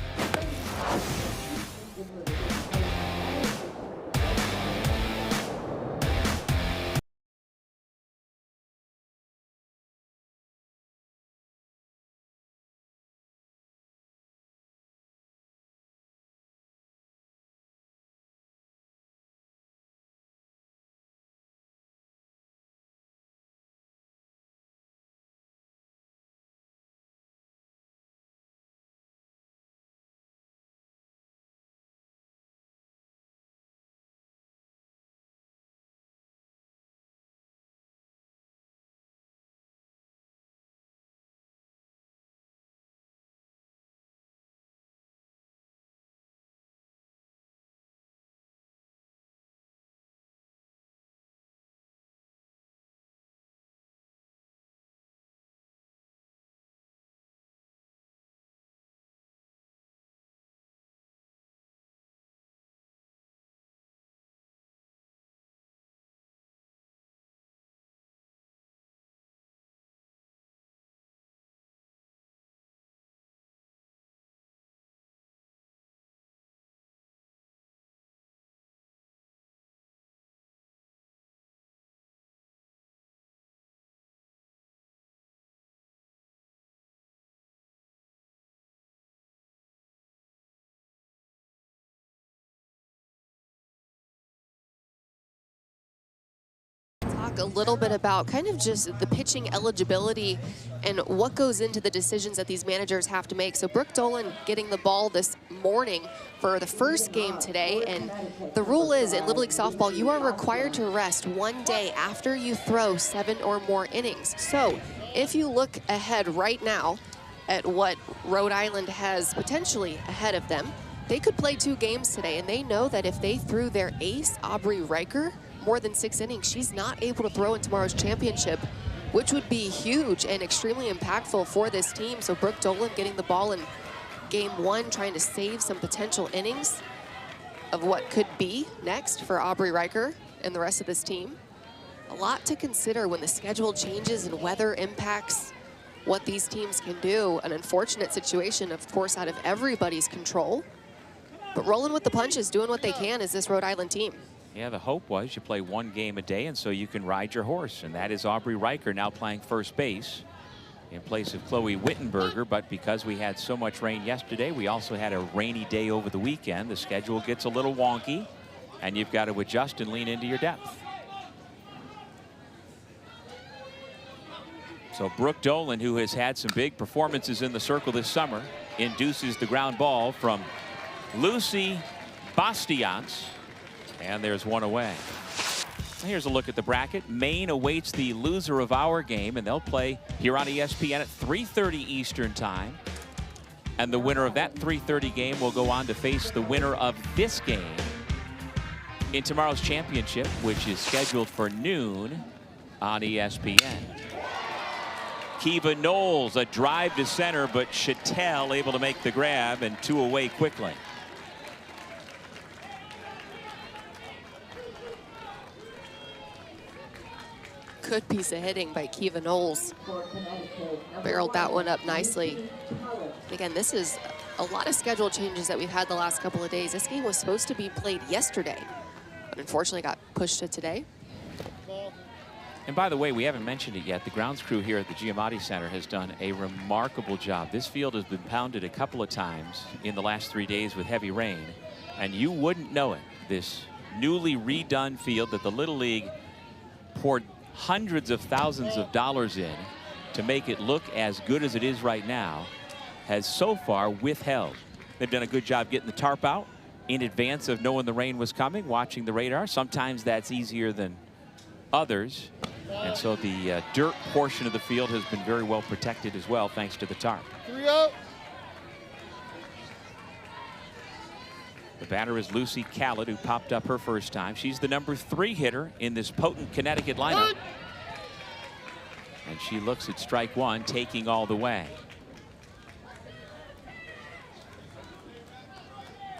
A little bit about kind of just the pitching eligibility and what goes into the decisions that these managers have to make. So Brooke Dolan getting the ball this morning for the first game today, and the rule is in Little League Softball you are required to rest 1 day after you throw 7 or more innings. So if you look ahead right now at what Rhode Island has potentially ahead of them, they could play 2 games today, and they know that if they threw their ace, Aubrey Riker, more than 6 innings, she's not able to throw in tomorrow's championship, which would be huge and extremely impactful for this team. So Brooke Dolan getting the ball in game 1, trying to save some potential innings of what could be next for Aubrey Riker and the rest of this team. A lot to consider when the schedule changes and weather impacts what these teams can do. An unfortunate situation, of course, out of everybody's control. But rolling with the punches, doing what they can is this Rhode Island team. Yeah, the hope was you play 1 game a day and so you can ride your horse. And that is Aubrey Riker now playing first base in place of Chloe Wittenberger. But because we had so much rain yesterday, we also had a rainy day over the weekend. The schedule gets a little wonky and you've got to adjust and lean into your depth. So Brooke Dolan, who has had some big performances in the circle this summer, induces the ground ball from Lucy Bastians. And there's 1 away. Here's a look at the bracket. Maine awaits the loser of our game, and they'll play here on ESPN at 3:30 Eastern time. And the winner of that 3:30 game will go on to face the winner of this game in tomorrow's championship, which is scheduled for noon on ESPN. Kiva Knowles, a drive to center, but Chattel able to make the grab, and 2 away quickly. Good piece of hitting by Kiva Knowles. Barreled that one up nicely. And again, this is a lot of schedule changes that we've had the last couple of days. This game was supposed to be played yesterday, but unfortunately got pushed to today. And by the way, we haven't mentioned it yet. The grounds crew here at the Giamatti Center has done a remarkable job. This field has been pounded a couple of times in the last 3 days with heavy rain, and you wouldn't know it. This newly redone field that the Little League poured hundreds of thousands of dollars in to make it look as good as it is right now has so far withheld. They've done a good job getting the tarp out in advance of knowing the rain was coming, watching the radar. Sometimes that's easier than others, and so the dirt portion of the field has been very well protected as well thanks to the tarp. 3 out. The batter is Lucy Khaled, who popped up her first time. She's the number 3 hitter in this potent Connecticut lineup. And she looks at strike 1, taking all the way.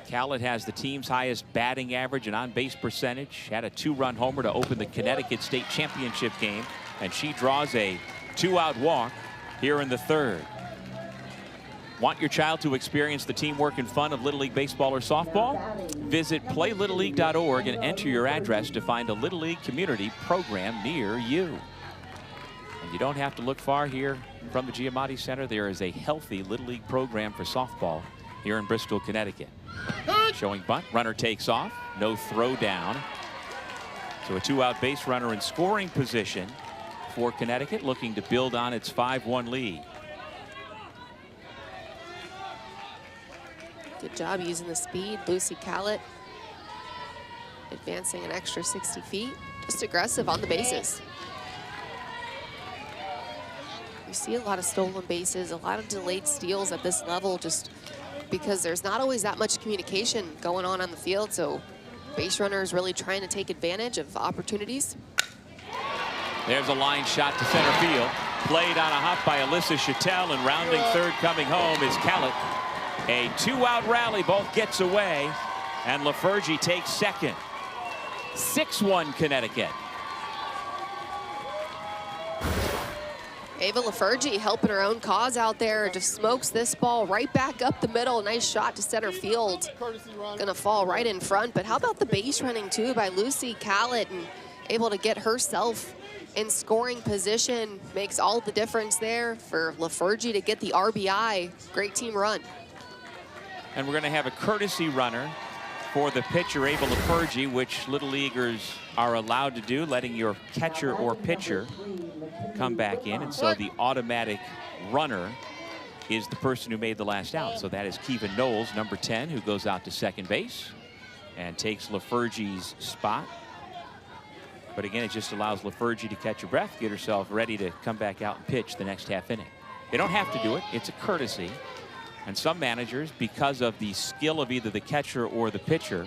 Callett has the team's highest batting average and on-base percentage. Had a 2-run homer to open the Connecticut State Championship game. And she draws a 2-out walk here in the 3rd. Want your child to experience the teamwork and fun of Little League baseball or softball? Visit playlittleleague.org and enter your address to find a Little League community program near you. And you don't have to look far here from the Giamatti Center. There is a healthy Little League program for softball here in Bristol, Connecticut. Showing bunt, runner takes off, no throw down. So a 2-out base runner in scoring position for Connecticut, looking to build on its 5-1 lead. Good job using the speed. Lucy Callett advancing an extra 60 feet. Just aggressive on the bases. You see a lot of stolen bases, a lot of delayed steals at this level, just because there's not always that much communication going on the field. So base runners really trying to take advantage of opportunities. There's a line shot to center field. Played on a hop by Alyssa Chattel, and rounding third coming home is Callett. A 2-out rally, both gets away, and LaFergie takes second. 6-1 Connecticut. Ava LaFergie helping her own cause out there. Just smokes this ball right back up the middle. Nice shot to center field. Gonna fall right in front. But how about the base running too by Lucy Callett, and able to get herself in scoring position. Makes all the difference there for LaFergie to get the RBI. Great team run. And we're going to have a courtesy runner for the pitcher, Ava LaFergie, which Little Leaguers are allowed to do, letting your catcher or pitcher come back in. And so the automatic runner is the person who made the last out. So that is Kiva Knowles, number 10, who goes out to second base and takes LaFergie's spot. But again, it just allows LaFergie to catch her breath, get herself ready to come back out and pitch the next half inning. They don't have to do it. It's a courtesy. And some managers, because of the skill of either the catcher or the pitcher,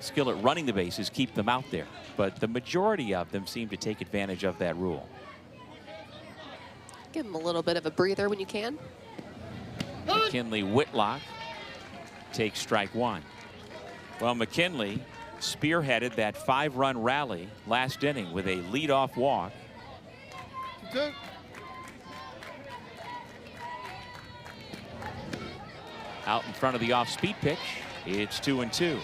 skill at running the bases, keep them out there. But the majority of them seem to take advantage of that rule. Give them a little bit of a breather when you can. McKinley Whitlock takes strike 1. Well, McKinley spearheaded that 5-run rally last inning with a leadoff walk. Good. Out in front of the off-speed pitch. It's 2-2.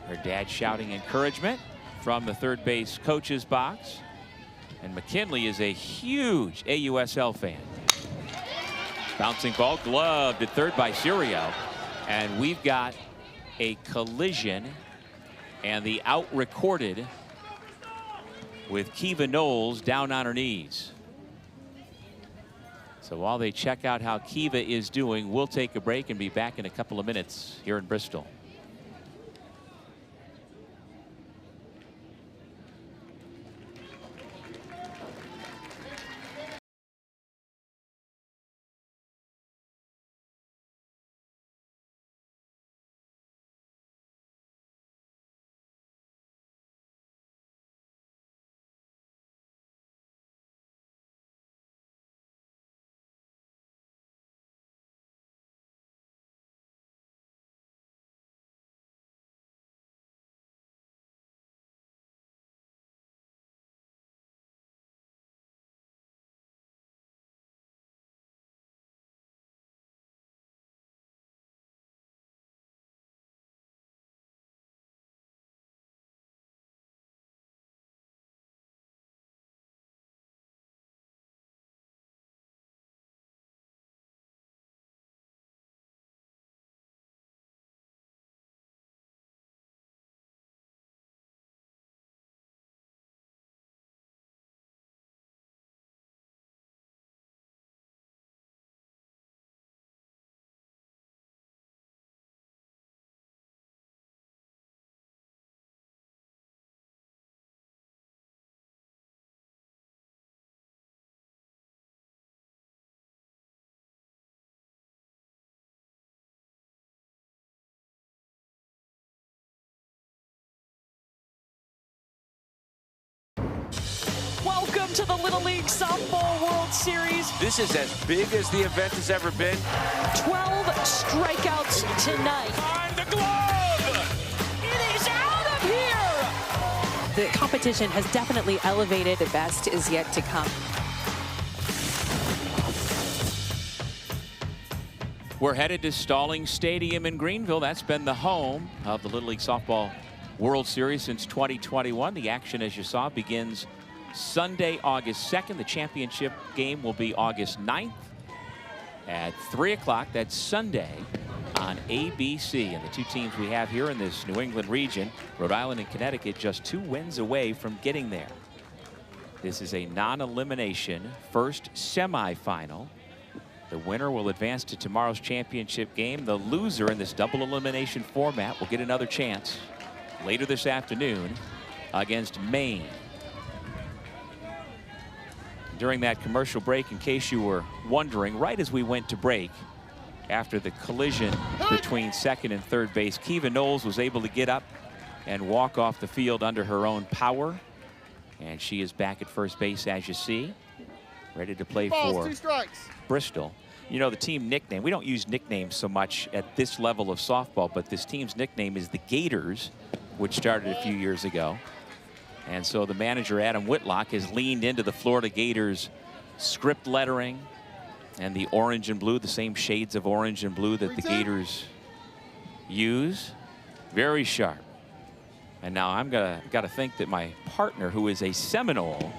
Her dad shouting encouragement from the third base coach's box. And McKinley is a huge AUSL fan. Bouncing ball gloved at third by Cirio. And we've got a collision and the out recorded with Kiva Knowles down on her knees. So while they check out how Kiva is doing, we'll take a break and be back in a couple of minutes here in Bristol. Welcome to the Little League Softball World Series. This is as big as the event has ever been. 12 strikeouts tonight. On the glove! It is out of here! The competition has definitely elevated. The best is yet to come. We're headed to Stallings Stadium in Greenville. That's been the home of the Little League Softball World Series since 2021. The action, as you saw, begins Sunday, August 2nd. The championship game will be August 9th at 3 o'clock. That's Sunday on ABC. And the two teams we have here in this New England region, Rhode Island and Connecticut, just 2 wins away from getting there. This is a non-elimination first semifinal. The winner will advance to tomorrow's championship game. The loser in this double elimination format will get another chance later this afternoon against Maine. During that commercial break, in case you were wondering, right as we went to break, after the collision between second and third base, Kiva Knowles was able to get up and walk off the field under her own power. And she is back at first base, as you see, ready to play for Bristol. You know, the team nickname, we don't use nicknames so much at this level of softball, but this team's nickname is the Gators, which started a few years ago. And so the manager, Adam Whitlock, has leaned into the Florida Gators script lettering and the orange and blue, the same shades of orange and blue that the Gators use. Very sharp. And now I'm gotta think that my partner, who is a Seminole,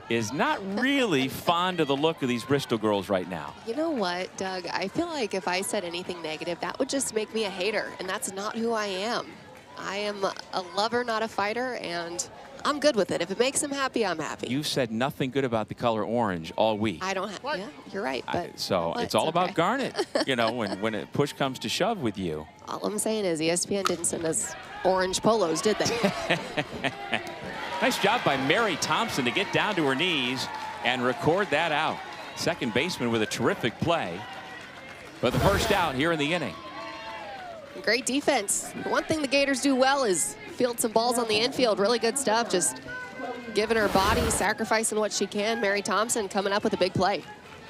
is not really fond of the look of these Bristol girls right now. You know what, Doug? I feel like if I said anything negative, that would just make me a hater, and that's not who I am. I am a lover, not a fighter, and I'm good with it. If it makes them happy, I'm happy. You've said nothing good about the color orange all week. I don't have, yeah, you're right. But so it's all about Garnet, you know, when a push comes to shove with you. All I'm saying is ESPN didn't send us orange polos, did they? Nice job by Mary Thompson to get down to her knees and record that out. Second baseman with a terrific play. But the first out here in the inning. Great defense. One thing the Gators do well is field some balls on the infield. Really good stuff. Just giving her body, sacrificing what she can. Mary Thompson coming up with a big play.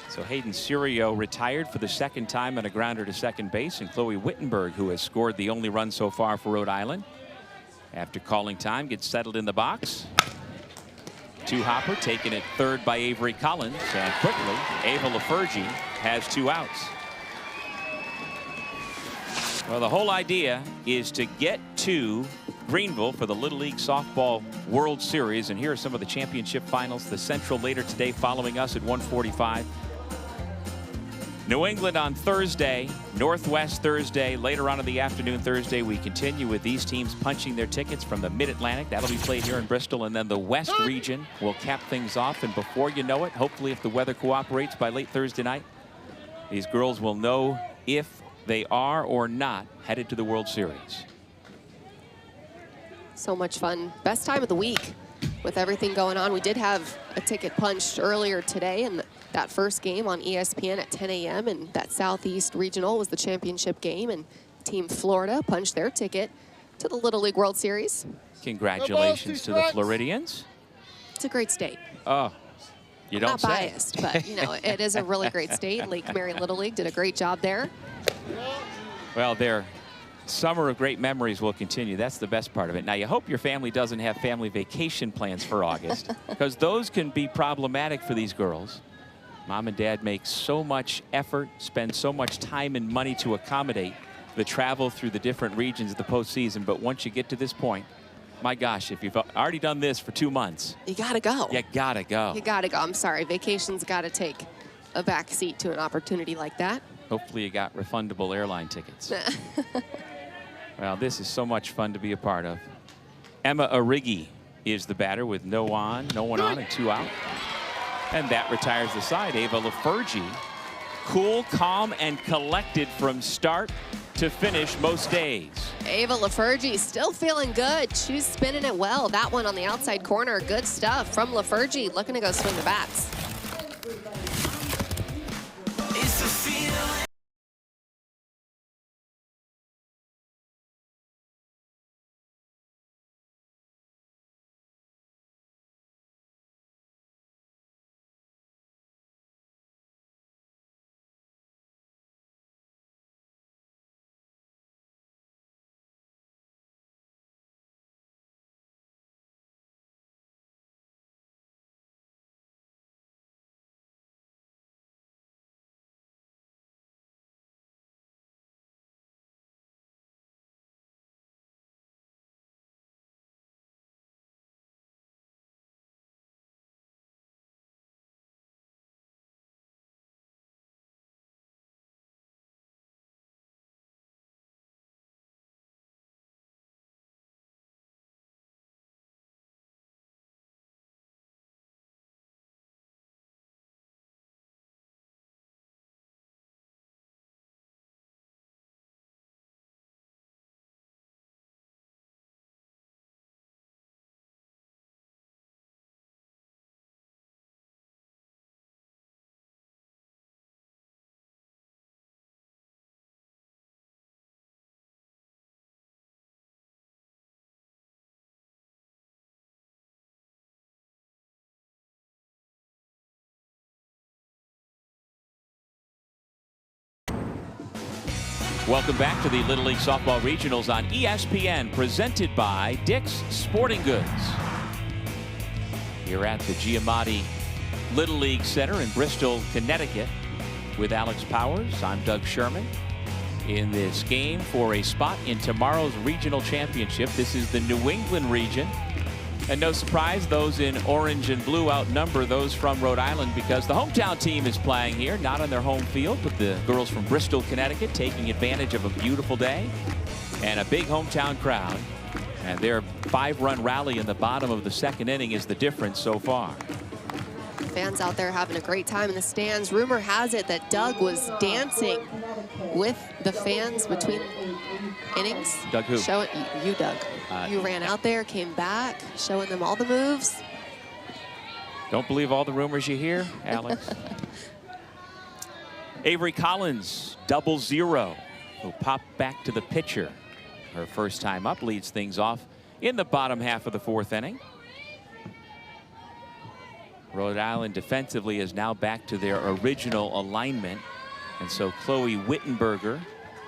So Hayden Serio retired for the second time on a grounder to second base, and Chloe Wittenberg, who has scored the only run so far for Rhode Island, after calling time, gets settled in the box. Two-hopper taken at third by Avery Collins, and quickly Ava LaFergie has 2 outs. Well, the whole idea is to get to Greenville for the Little League Softball World Series, and here are some of the championship finals. The Central later today, following us at 1:45. New England on Thursday, Northwest Thursday. Later on in the afternoon Thursday, we continue with these teams punching their tickets from the Mid-Atlantic. That'll be played here in Bristol, and then the West region will cap things off. And before you know it, hopefully if the weather cooperates by late Thursday night, these girls will know if they are or not headed to the World Series. So much fun. Best time of the week with everything going on. We did have a ticket punched earlier today, and that first game on ESPN at 10 a.m. and that Southeast Regional was the championship game, and Team Florida punched their ticket to the Little League World Series. Congratulations to the Floridians. It's a great state. Oh, you don't say. I'm not biased, but you know, it is a really great state. Lake Mary Little League did a great job there. Well, their summer of great memories will continue. That's the best part of it. Now, you hope your family doesn't have family vacation plans for August, because those can be problematic for these girls. Mom and Dad make so much effort, spend so much time and money to accommodate the travel through the different regions of the postseason. But once you get to this point, my gosh, if you've already done this for 2 months, you gotta go. You gotta go. You gotta go. I'm sorry, vacation's gotta take a back seat to an opportunity like that. Hopefully you got refundable airline tickets. Well, this is so much fun to be a part of. Emma Arrighi is the batter with no one on and 2 out. And that retires the side. Ava LaFergie, cool, calm, and collected from start to finish most days. Ava LaFergie still feeling good. She's spinning it well. That one on the outside corner, good stuff from LaFergie, looking to go swing the bats. Welcome back to the Little League Softball Regionals on ESPN, presented by Dick's Sporting Goods. Here at the Giamatti Little League Center in Bristol, Connecticut, with Alex Powers. I'm Doug Sherman. In this game for a spot in tomorrow's regional championship, this is the New England region. And no surprise, those in orange and blue outnumber those from Rhode Island because the hometown team is playing here, not on their home field, but the girls from Bristol, Connecticut, taking advantage of a beautiful day and a big hometown crowd. And their 5-run rally in the bottom of the second inning is the difference so far. Fans out there having a great time in the stands. Rumor has it that Doug was dancing with the fans between innings. Doug who? You, Doug. You ran out there, came back, showing them all the moves. Don't believe all the rumors you hear, Alex. Avery Collins, 0-0, will pop back to the pitcher. Her first time up, leads things off in the bottom half of the 4th inning. Rhode Island defensively is now back to their original alignment. And so Chloe Wittenberger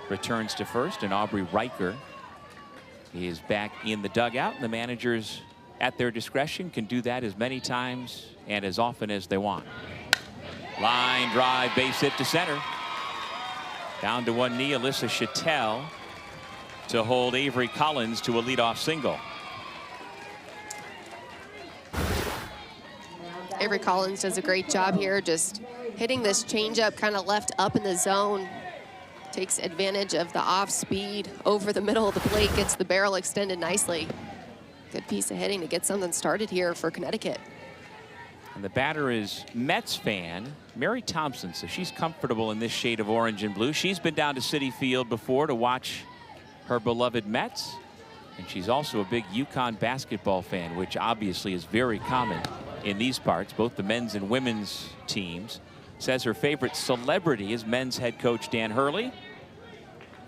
returns to first, and Aubrey Riker is back in the dugout. And the managers, at their discretion, can do that as many times and as often as they want. Line drive, base hit to center. Down to one knee, Alyssa Chattel to hold Avery Collins to a leadoff single. Avery Collins does a great job here, just hitting this changeup kind of left up in the zone. Takes advantage of the off speed over the middle of the plate, gets the barrel extended nicely. Good piece of hitting to get something started here for Connecticut. And the batter is Mets fan Mary Thompson, so she's comfortable in this shade of orange and blue. She's been down to Citi Field before to watch her beloved Mets, and she's also a big UConn basketball fan, which obviously is very common in these parts, both the men's and women's teams. Says her favorite celebrity is men's head coach Dan Hurley,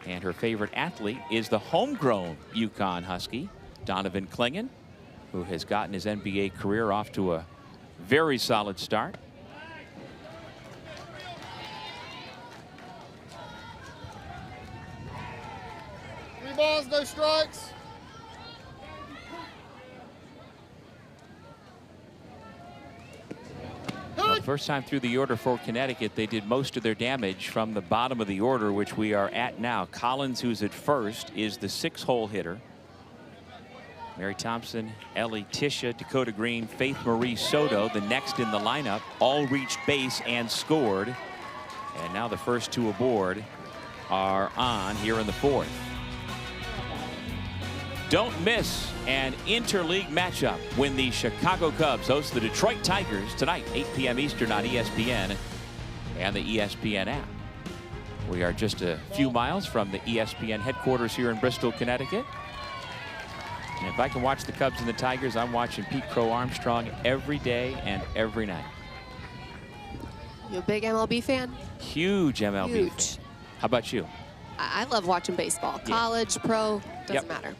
and her favorite athlete is the homegrown UConn Husky, Donovan Clingan, who has gotten his NBA career off to a very solid start. Three balls, no strikes. Well, first time through the order for Connecticut, they did most of their damage from the bottom of the order, which we are at now. Collins, who's at first, is the 6-hole hitter. Mary Thompson, Ellie Tisha, Dakota Green, Faith Marie Soto, the next in the lineup, all reached base and scored. And now the first two aboard are on here in the 4th. Don't miss an interleague matchup when the Chicago Cubs host the Detroit Tigers tonight, 8 p.m. Eastern on ESPN and the ESPN app. We are just a few miles from the ESPN headquarters here in Bristol, Connecticut. And if I can watch the Cubs and the Tigers, I'm watching Pete Crow Armstrong every day and every night. You a big MLB fan? Huge MLB Huge. fan. How about you? I love watching baseball. College, pro, doesn't matter.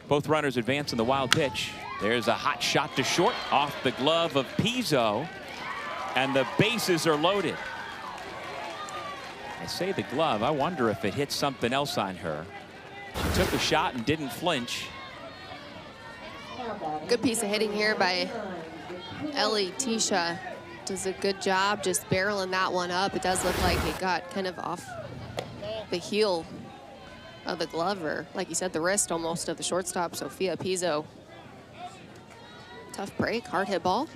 Both runners advance in the wild pitch. There's a hot shot to short off the glove of Pizzo, and the bases are loaded. I say the glove, I wonder if it hit something else on her. She took a shot and didn't flinch. Good piece of hitting here by Ellie Tisha. Does a good job just barreling that one up. It does look like it got kind of off the heel of the glove, or like you said, the wrist almost of the shortstop, Sophia Pizzo. Tough break, hard hit ball.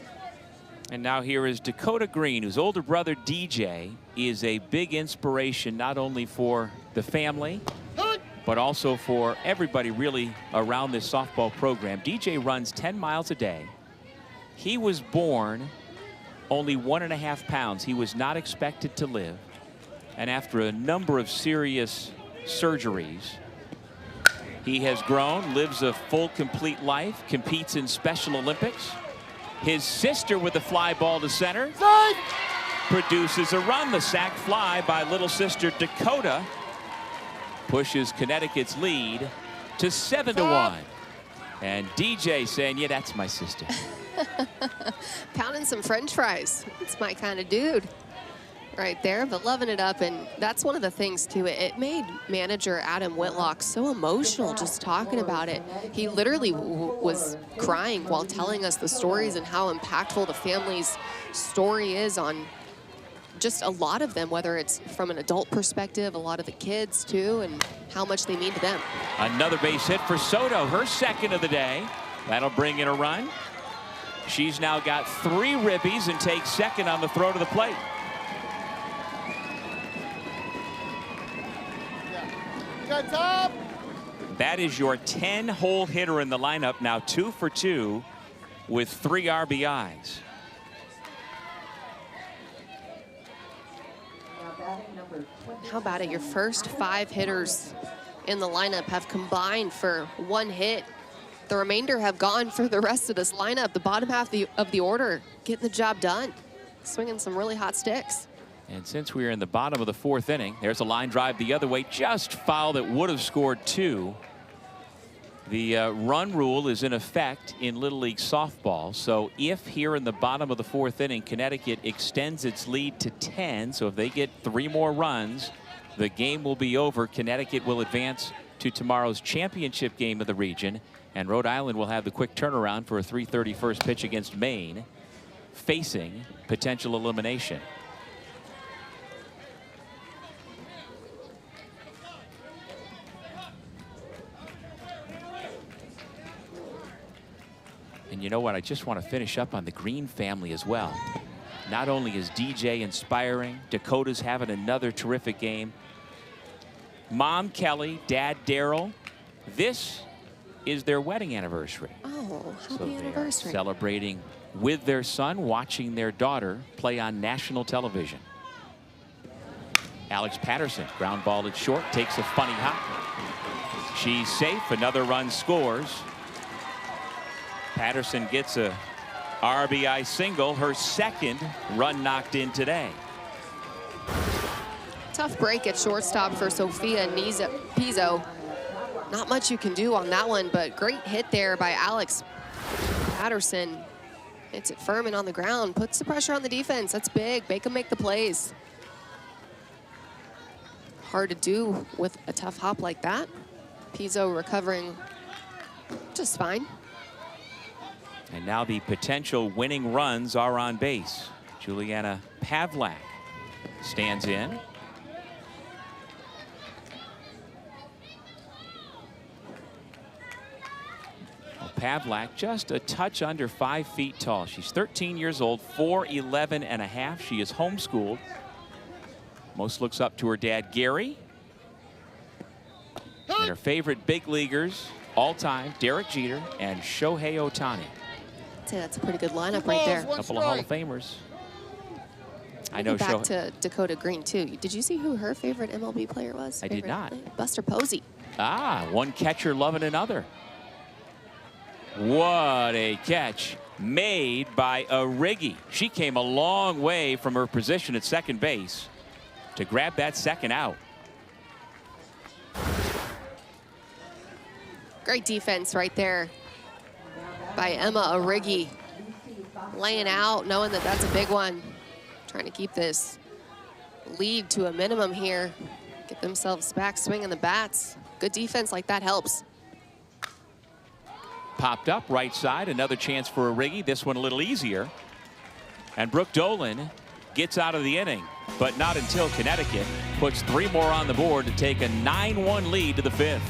And now here is Dakota Green, whose older brother DJ is a big inspiration not only for the family, but also for everybody really around this softball program. DJ runs 10 miles a day. He was born only 1.5 pounds. He was not expected to live. And after a number of serious surgeries, he has grown, lives a full, complete life, competes in Special Olympics. His sister with a fly ball to center produces a run. The sac fly by little sister Dakota pushes Connecticut's lead to 7-1. And DJ saying, yeah, that's my sister. Pounding some French fries. It's my kind of dude. right there, but loving it up. And that's one of the things too, it made manager Adam Whitlock so emotional just talking about it. He literally was crying while telling us the stories and how impactful the family's story is on just a lot of them, whether it's from an adult perspective, a lot of the kids too, and how much they mean to them. Another base hit for Soto, her second of the day. That'll bring in a run. She's now got 3 ribbies and takes second on the throw to the plate. Good top. That is your 10-hole hitter in the lineup, now 2 for 2 with 3 RBIs. How about it? Your first 5 hitters in the lineup have combined for 1 hit. The remainder have gone for the rest of this lineup. The bottom half of the order getting the job done, swinging some really hot sticks. And since we are in the bottom of the 4th inning, there's a line drive the other way, just foul that would have scored 2. The run rule is in effect in Little League softball. So if here in the bottom of the 4th inning, Connecticut extends its lead to 10, so if they get 3 more runs, the game will be over. Connecticut will advance to tomorrow's championship game of the region, and Rhode Island will have the quick turnaround for a 3:30 first pitch against Maine, facing potential elimination. And you know what? I just want to finish up on the Green family as well. Not only is DJ inspiring, Dakota's having another terrific game. Mom Kelly, Dad Daryl, this is their wedding anniversary. Oh, happy So anniversary. they are celebrating with their son, watching their daughter play on national television. Alex Patterson, ground ball at short, takes a funny hop. She's safe, another run scores. Patterson gets a RBI single, her second run knocked in today. Tough break at shortstop for Sophia Pizzo. Not much you can do on that one, but great hit there by Alex Patterson. Hits it firm and on the ground, puts the pressure on the defense. That's big, make them make the plays. Hard to do with a tough hop like that. Pizzo recovering just fine. And now the potential winning runs are on base. Juliana Pavlak stands in. Well, Pavlak just a touch under 5 feet tall. She's 13 years old, 4'11 and a half. She is homeschooled. Most looks up to her dad, Gary. And her favorite big leaguers all time, Derek Jeter and Shohei Ohtani. I'd say that's a pretty good lineup right there. A couple of Hall of Famers. I know. Back to Dakota Green too. Did you see who her favorite MLB player was? I did not. Buster Posey. Ah, one catcher loving another. What a catch made by Arrighi. She came a long way from her position at second base to grab that second out. Great defense right there by Emma Arrighi. Laying out, knowing that that's a big one. Trying to keep this lead to a minimum here. Get themselves back swinging the bats. Good defense like that helps. Popped up right side, another chance for Arrighi. This one a little easier. And Brooke Dolan gets out of the inning, but not until Connecticut puts 3 more on the board to take a 9-1 lead to the 5th.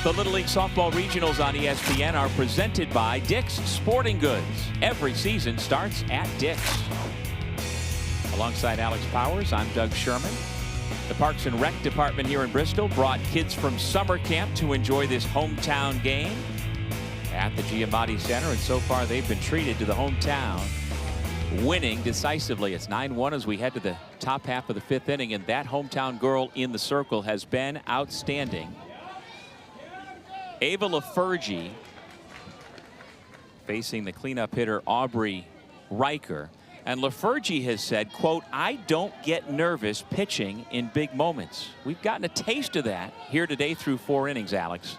The Little League Softball Regionals on ESPN are presented by Dick's Sporting Goods. Every season starts at Dick's. Alongside Alex Powers, I'm Doug Sherman. The Parks and Rec Department here in Bristol brought kids from summer camp to enjoy this hometown game at the Giamatti Center, and so far they've been treated to the hometown, winning decisively. It's 9-1 as we head to the top half of the 5th inning, and that hometown girl in the circle has been outstanding. Ava LaFergie facing the cleanup hitter Aubrey Riker. And LaFergie has said, quote, "I don't get nervous pitching in big moments." We've gotten a taste of that here today through 4 innings, Alex.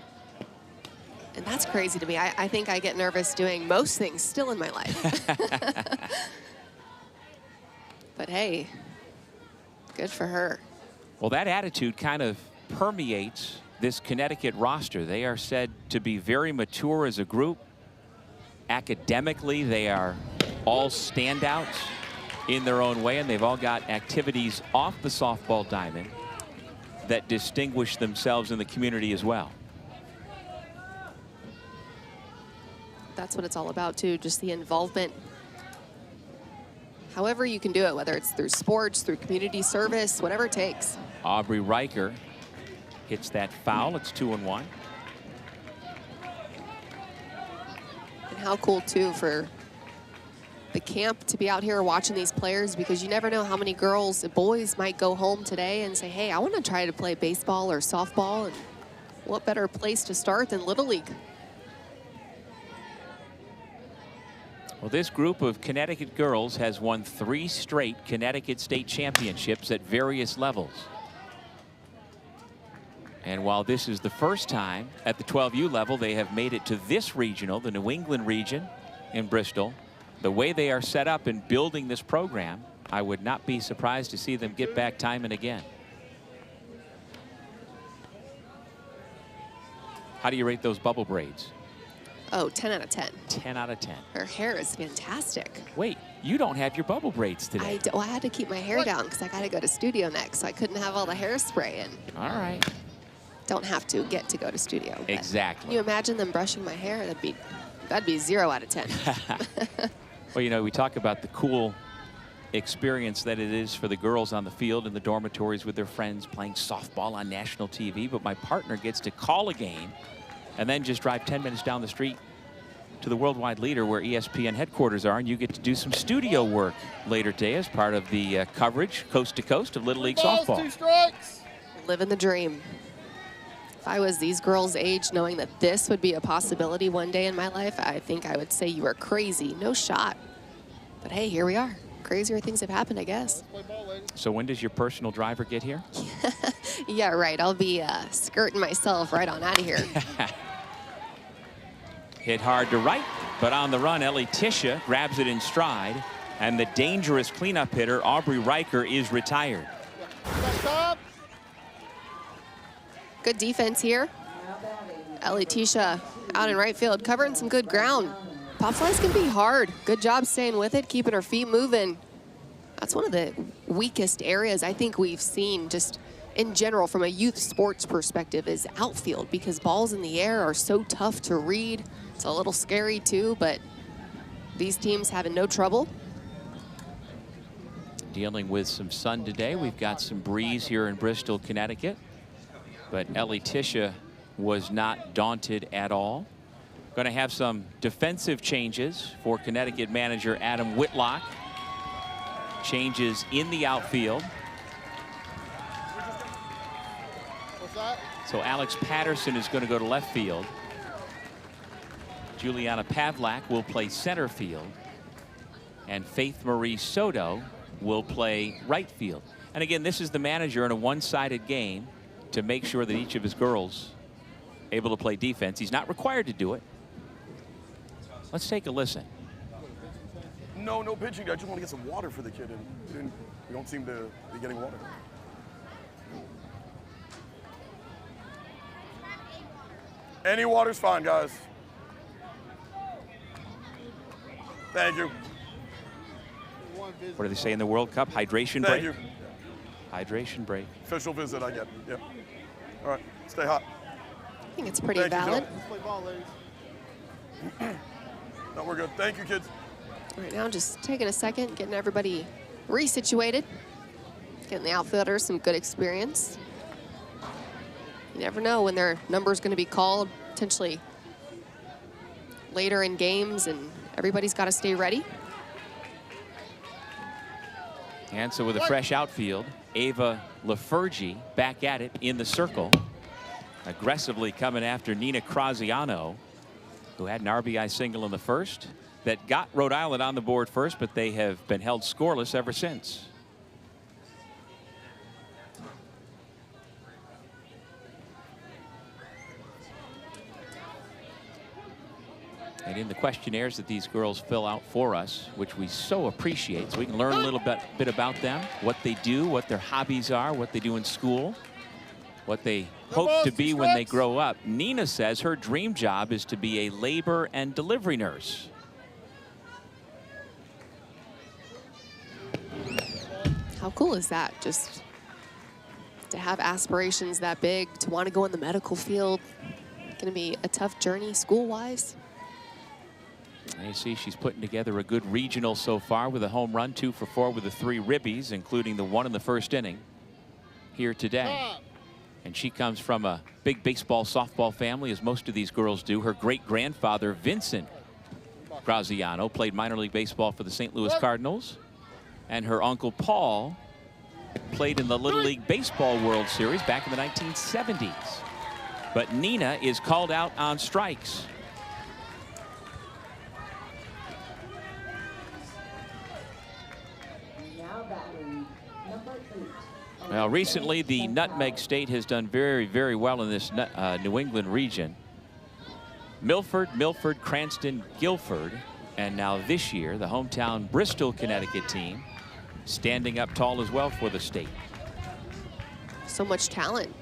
And that's crazy to me. I think I get nervous doing most things still in my life. But hey, good for her. Well, that attitude kind of permeates this Connecticut roster. They are said to be very mature as a group. Academically, they are all standouts in their own way, and they've all got activities off the softball diamond that distinguish themselves in the community as well. That's what it's all about too, just the involvement. However you can do it, whether it's through sports, through community service, whatever it takes. Aubrey Riker hits that foul. It's 2-1. And how cool too for the camp to be out here watching these players, because you never know how many girls and boys might go home today and say, hey, I want to try to play baseball or softball, and what better place to start than Little League? Well, this group of Connecticut girls has won 3 straight Connecticut state championships at various levels. And while this is the first time at the 12U level they have made it to this regional, the New England region in Bristol, the way they are set up in building this program, I would not be surprised to see them get back time and again. How do you rate those bubble braids? Oh, 10 out of 10. 10 out of 10. Her hair is fantastic. Wait, you don't have your bubble braids today. Well, I had to keep my hair down because I got to go to studio next, so I couldn't have all the hairspray in. All right. Don't have to get to go to studio. Exactly. Can you imagine them brushing my hair? That'd be 0 out of 10. Well, you know, we talk about the cool experience that it is for the girls on the field in the dormitories with their friends playing softball on national TV, but my partner gets to call a game and then just drive 10 minutes down the street to the worldwide leader where ESPN headquarters are, and you get to do some studio work later today as part of the coverage coast to coast of Little League softball. 2 strikes. Living the dream. If I was these girls' age, knowing that this would be a possibility one day in my life, I think I would say you are crazy. No shot. But hey, here we are. Crazier things have happened, I guess. So when does your personal driver get here? Yeah, right. I'll be skirting myself right on out of here. Hit hard to right, but on the run, Ellie Tisha grabs it in stride, and the dangerous cleanup hitter, Aubrey Riker, is retired. Good defense here. Ellie Tisha out in right field, covering some good ground. Pop flies can be hard. Good job staying with it, keeping her feet moving. That's one of the weakest areas I think we've seen just in general from a youth sports perspective is outfield, because balls in the air are so tough to read. It's a little scary too, but these teams having no trouble. Dealing with some sun today. We've got some breeze here in Bristol, Connecticut. But Ellie Tisha was not daunted at all. Going to have some defensive changes for Connecticut manager Adam Whitlock. Changes in the outfield. What's that? So Alex Patterson is going to go to left field. Juliana Pavlak will play center field. And Faith Marie Soto will play right field. And again, this is the manager in a one-sided game to make sure that each of his girls able to play defense. He's not required to do it. Let's take a listen. No pitching. I just want to get some water for the kid, and we don't seem to be getting water. Any water's fine, guys. Thank you. What do they say in the World Cup? Hydration break? Thank you. Hydration break. Official visit I get, yeah. All right, stay hot. I think it's pretty valid. Let's play ball, ladies. No, we're good. Thank you, kids. Right now, just taking a second, getting everybody resituated, getting the outfielders some good experience. You never know when their number's going to be called, potentially later in games, and everybody's got to stay ready. And so with a fresh outfield, Ava Lafergie back at it in the circle, aggressively coming after Nina Graziano, who had an RBI single in the first that got Rhode Island on the board first, but they have been held scoreless ever since. And in the questionnaires that these girls fill out for us, which we so appreciate, so we can learn a little bit about them, what they do, what their hobbies are, what they do in school, what they hope to be when they grow up. Nina says her dream job is to be a labor and delivery nurse. How cool is that? Just to have aspirations that big, to want to go in the medical field. Going to be a tough journey school-wise. And you see she's putting together a good regional so far with a home run, 2 for 4 with the 3 ribbies, including the 1 in the first inning here today. And she comes from a big baseball softball family, as most of these girls do. Her great-grandfather, Vincent Graziano, played minor league baseball for the St. Louis Cardinals. And her uncle Paul played in the Little League Baseball World Series back in the 1970s. But Nina is called out on strikes. Well, recently the Nutmeg State has done very, very well in this New England region. Milford, Cranston, Guilford, and now this year the hometown Bristol, Connecticut team standing up tall as well for the state. So much talent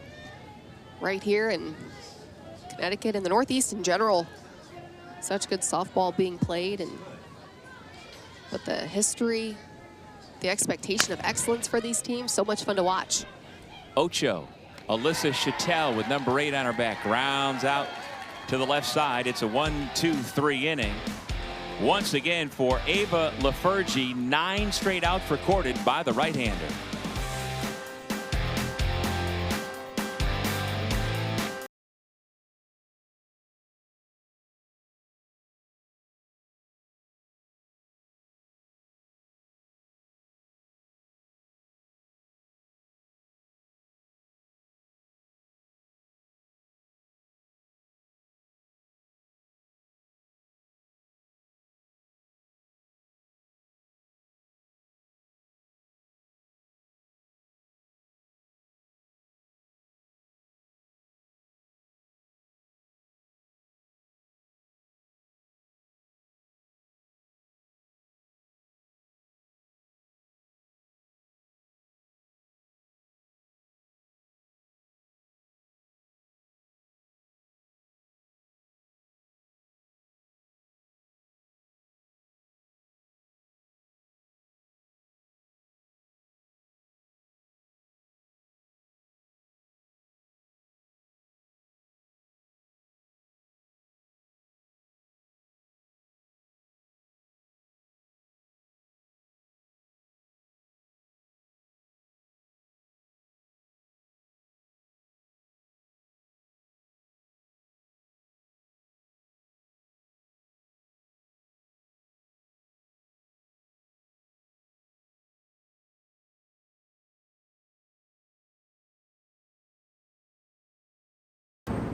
right here in Connecticut and the Northeast in general. Such good softball being played, and but the history, the expectation of excellence for these teams, so much fun to watch. Ocho, Alyssa Chattel with number 8 on her back, rounds out to the left side. It's a 1-2-3 inning. Once again for Ava Lafergie, 9 straight outs recorded by the right-hander.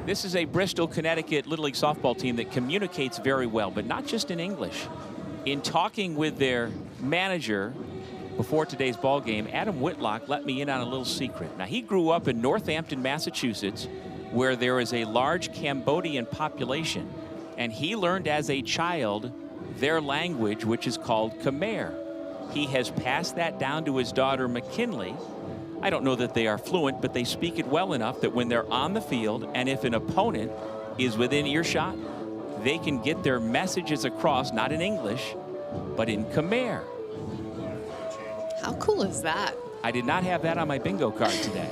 This is a Bristol, Connecticut Little League softball team that communicates very well, but not just in English. In talking with their manager before today's ball game, Adam Whitlock let me in on a little secret. Now, he grew up in Northampton, Massachusetts, where there is a large Cambodian population, and he learned as a child their language, which is called Khmer. He has passed that down to his daughter, McKinley. I don't know that they are fluent, but they speak it well enough that when they're on the field and if an opponent is within earshot, they can get their messages across, not in English, but in Khmer. How cool is that? I did not have that on my bingo card today.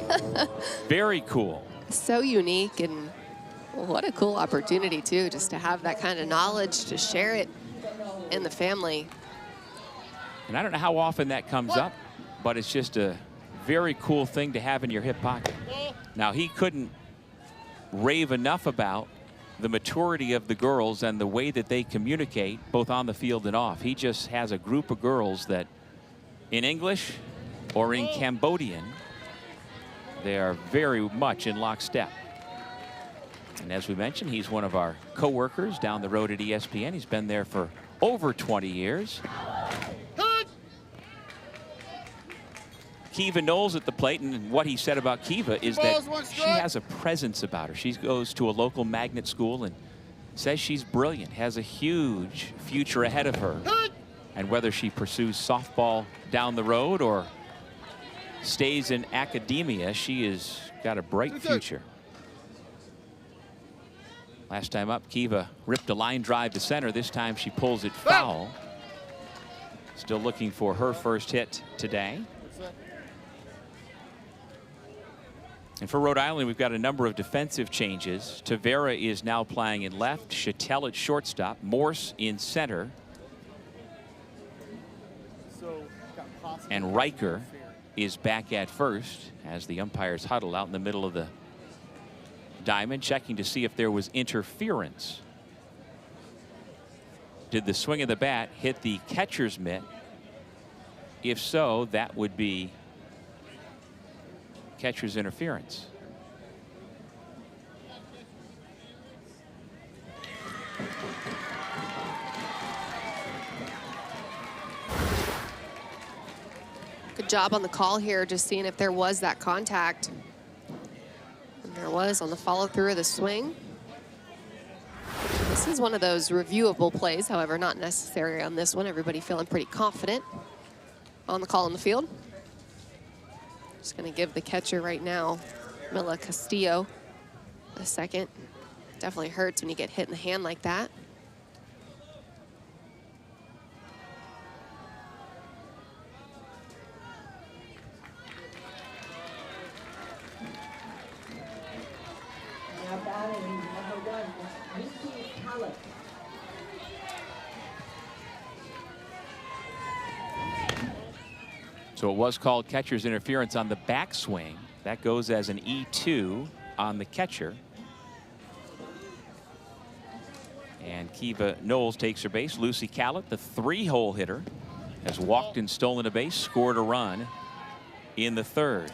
Very cool. So unique, and Well, what a cool opportunity, too, just to have that kind of knowledge, to share it in the family. And I don't know how often that comes up, but it's just a very cool thing to have in your hip pocket. Now, he couldn't rave enough about the maturity of the girls and the way that they communicate both on the field and off. He just has a group of girls that in English or in Cambodian, they are very much in lockstep. And as we mentioned, he's one of our co-workers down the road at ESPN. He's been there for over 20 years. Kiva Knowles at the plate, and what he said about Kiva is that she has a presence about her. She goes to a local magnet school and says she's brilliant, has a huge future ahead of her. And whether she pursues softball down the road or stays in academia, she has got a bright future. Last time up, Kiva ripped a line drive to center. This time she pulls it foul. Still looking for her first hit today. And for Rhode Island, we've got a number of defensive changes. Tavera is now playing in left, Chattel at shortstop, Morse in center, and Riker is back at first as the umpires huddle out in the middle of the diamond, checking to see if there was interference. Did the swing of the bat hit the catcher's mitt? If so, that would be catcher's interference. Good job on the call here, just seeing if there was that contact. And there was on the follow through of the swing. This is one of those reviewable plays, however, not necessary on this one. Everybody feeling pretty confident on the call in the field. Just going to give the catcher right now, Mila Castillo, a second. Definitely hurts when you get hit in the hand like that. Now batting number 1, Lucy Callett. So it was called catcher's interference on the backswing. That goes as an E2 on the catcher. And Kiva Knowles takes her base. Lucy Callett, the 3-hole hitter, has walked and stolen a base, scored a run in the third.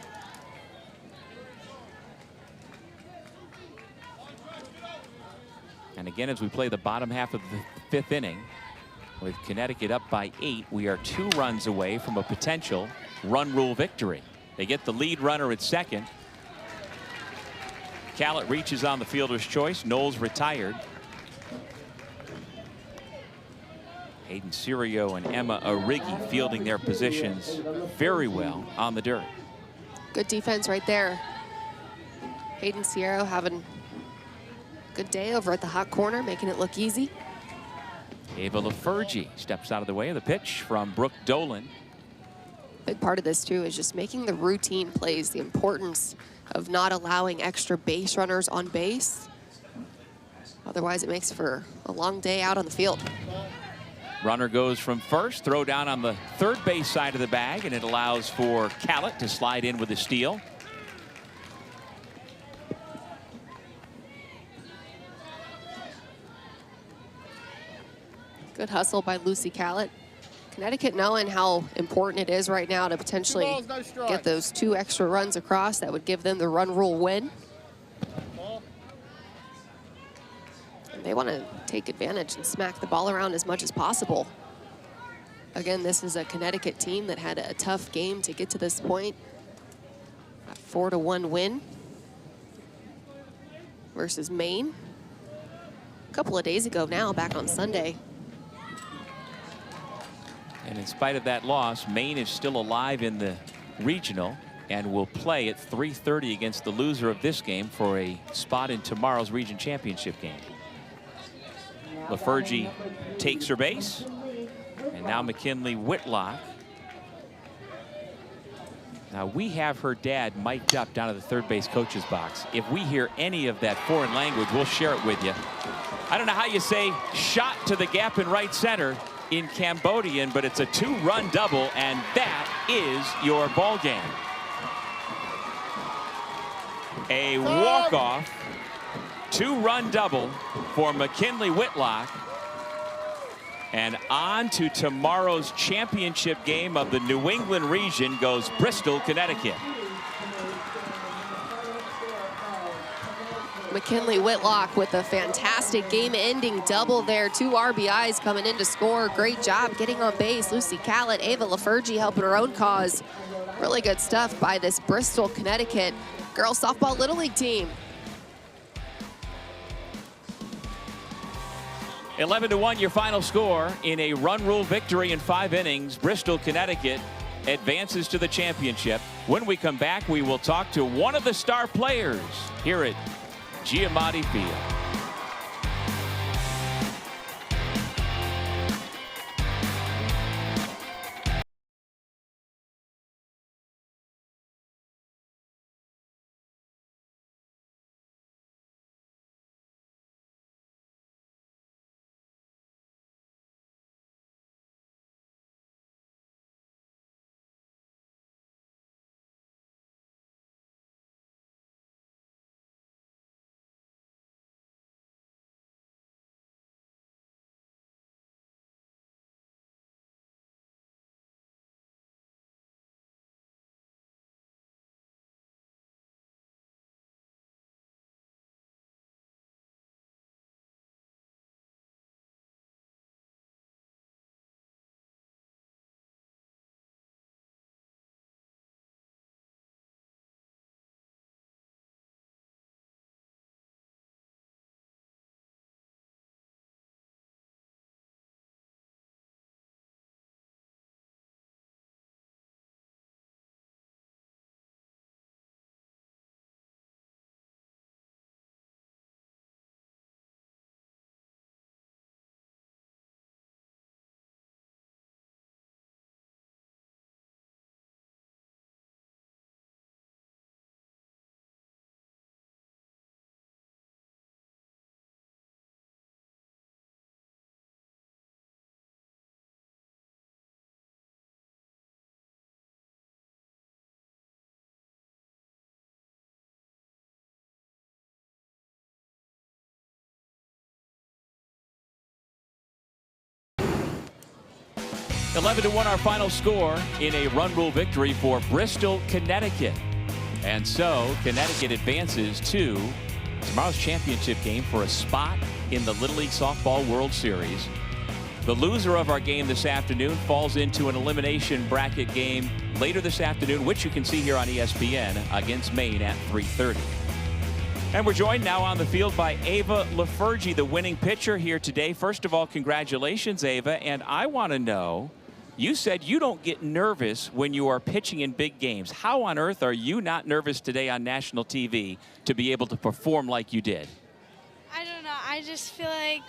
And again, as we play the bottom half of the 5th inning, with Connecticut up by 8, we are 2 runs away from a potential run rule victory. They get the lead runner at second. Callett reaches on the fielder's choice. Knowles retired. Hayden Serio and Emma Arrighi fielding their positions very well on the dirt. Good defense right there. Hayden Serio having a good day over at the hot corner, making it look easy. Ava Lafergie steps out of the way of the pitch from Brooke Dolan. Big part of this, too, is just making the routine plays, the importance of not allowing extra base runners on base. Otherwise, it makes for a long day out on the field. Runner goes from first, throw down on the third base side of the bag, and it allows for Callett to slide in with a steal. Good hustle by Lucy Callett. Connecticut knowing how important it is right now to potentially get those 2 extra runs across. That would give them the run rule win. And they want to take advantage and smack the ball around as much as possible. Again, this is a Connecticut team that had a tough game to get to this point. A 4-1 win versus Maine. A couple of days ago now, back on Sunday. And in spite of that loss, Maine is still alive in the regional and will play at 3:30 against the loser of this game for a spot in tomorrow's region championship game. Lafergie takes her base, and now McKinley Whitlock Now, we have her dad mic'd up down at the third base coach's box. If we hear any of that foreign language, we'll share it with you. I don't know how you say shot to the gap in right center in Cambodian, but it's a 2-run double, and that is your ball game. A walk-off 2-run double for McKinley Whitlock. And on to tomorrow's championship game of the New England region goes Bristol, Connecticut. McKinley Whitlock with a fantastic game-ending double there. 2 RBIs coming in to score. Great job getting on base. Lucy Callett, Ava LaFergie helping her own cause. Really good stuff by this Bristol, Connecticut girls softball Little League team. 11-1 your final score in a run rule victory in 5 innings. Bristol, Connecticut advances to the championship. When we come back, we will talk to one of the star players here at Giamatti Field. (11-1) our final score in a run rule victory for Bristol, Connecticut. And so Connecticut advances to tomorrow's championship game for a spot in the Little League Softball World Series. The loser of our game this afternoon falls into an elimination bracket game later this afternoon, which you can see here on ESPN against Maine at 3:30. And we're joined now on the field by Ava LaFergie, the winning pitcher here today. First of all, congratulations, Ava. And I want to know, you said you don't get nervous when you are pitching in big games. How on earth are you not nervous today on national TV to be able to perform like you did? I don't know. I just feel like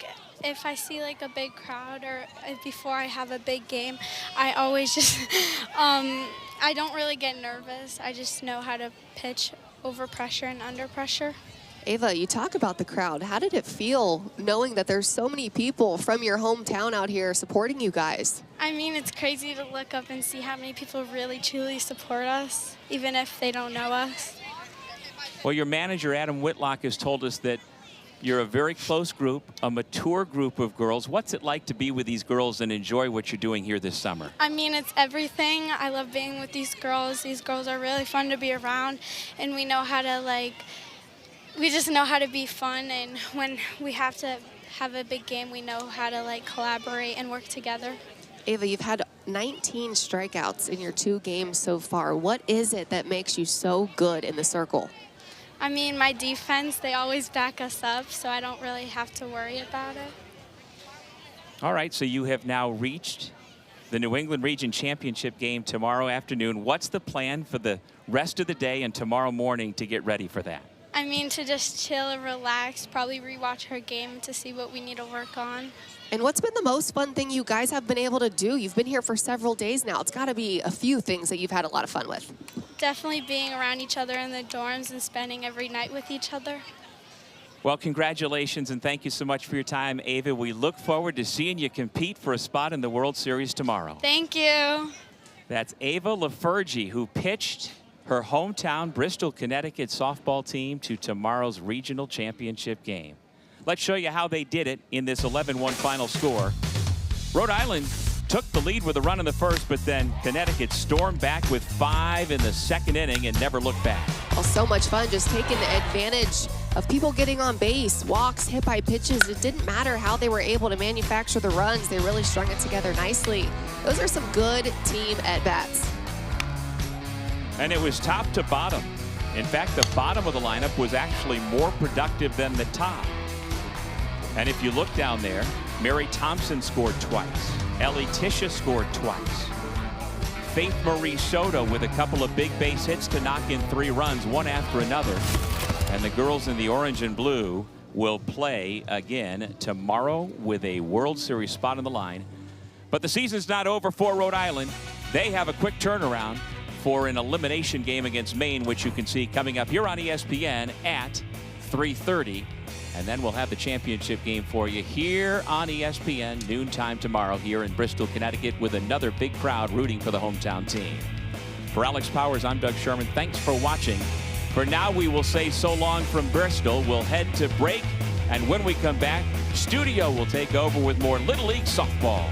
if I see like a big crowd or before I have a big game, I always just, I don't really get nervous. I just know how to pitch over pressure and under pressure. Ava, you talk about the crowd. How did it feel knowing that there's so many people from your hometown out here supporting you guys? I mean, it's crazy to look up and see how many people really, truly support us, even if they don't know us. Well, your manager, Adam Whitlock, has told us that you're a very close group, a mature group of girls. What's it like to be with these girls and enjoy what you're doing here this summer? I mean, it's everything. I love being with these girls. These girls are really fun to be around, and we know how to, we just know how to be fun, and when we have to have a big game, we know how to, collaborate and work together. Ava, you've had 19 strikeouts in your 2 games so far. What is it that makes you so good in the circle? I mean, my defense, they always back us up, so I don't really have to worry about it. All right, so you have now reached the New England Region Championship game tomorrow afternoon. What's the plan for the rest of the day and tomorrow morning to get ready for that? I mean, to just chill and relax, probably rewatch her game to see what we need to work on. And what's been the most fun thing you guys have been able to do? You've been here for several days now. It's got to be a few things that you've had a lot of fun with. Definitely being around each other in the dorms and spending every night with each other. Well, congratulations and thank you so much for your time, Ava. We look forward to seeing you compete for a spot in the World Series tomorrow. Thank you. That's Ava Lafergie, who pitched her hometown Bristol, Connecticut softball team to tomorrow's regional championship game. Let's show you how they did it in this 11-1 final score. Rhode Island took the lead with a run in the first, but then Connecticut stormed back with 5 in the second inning and never looked back. Well, so much fun just taking advantage of people getting on base, walks, hit by pitches. It didn't matter how they were able to manufacture the runs. They really strung it together nicely. Those are some good team at-bats. And it was top to bottom. In fact, the bottom of the lineup was actually more productive than the top. And if you look down there, Mary Thompson scored twice. Ellie Tisha scored twice. Faith Marie Soto with a couple of big base hits to knock in 3 runs, one after another. And the girls in the orange and blue will play again tomorrow with a World Series spot on the line. But the season's not over for Rhode Island. They have a quick turnaround for an elimination game against Maine, which you can see coming up here on ESPN at 3:30. And then we'll have the championship game for you here on ESPN noontime tomorrow here in Bristol, Connecticut, with another big crowd rooting for the hometown team. For Alex Powers, I'm Doug Sherman. Thanks for watching. For now, we will say so long from Bristol. We'll head to break, and when we come back, studio will take over with more Little League softball.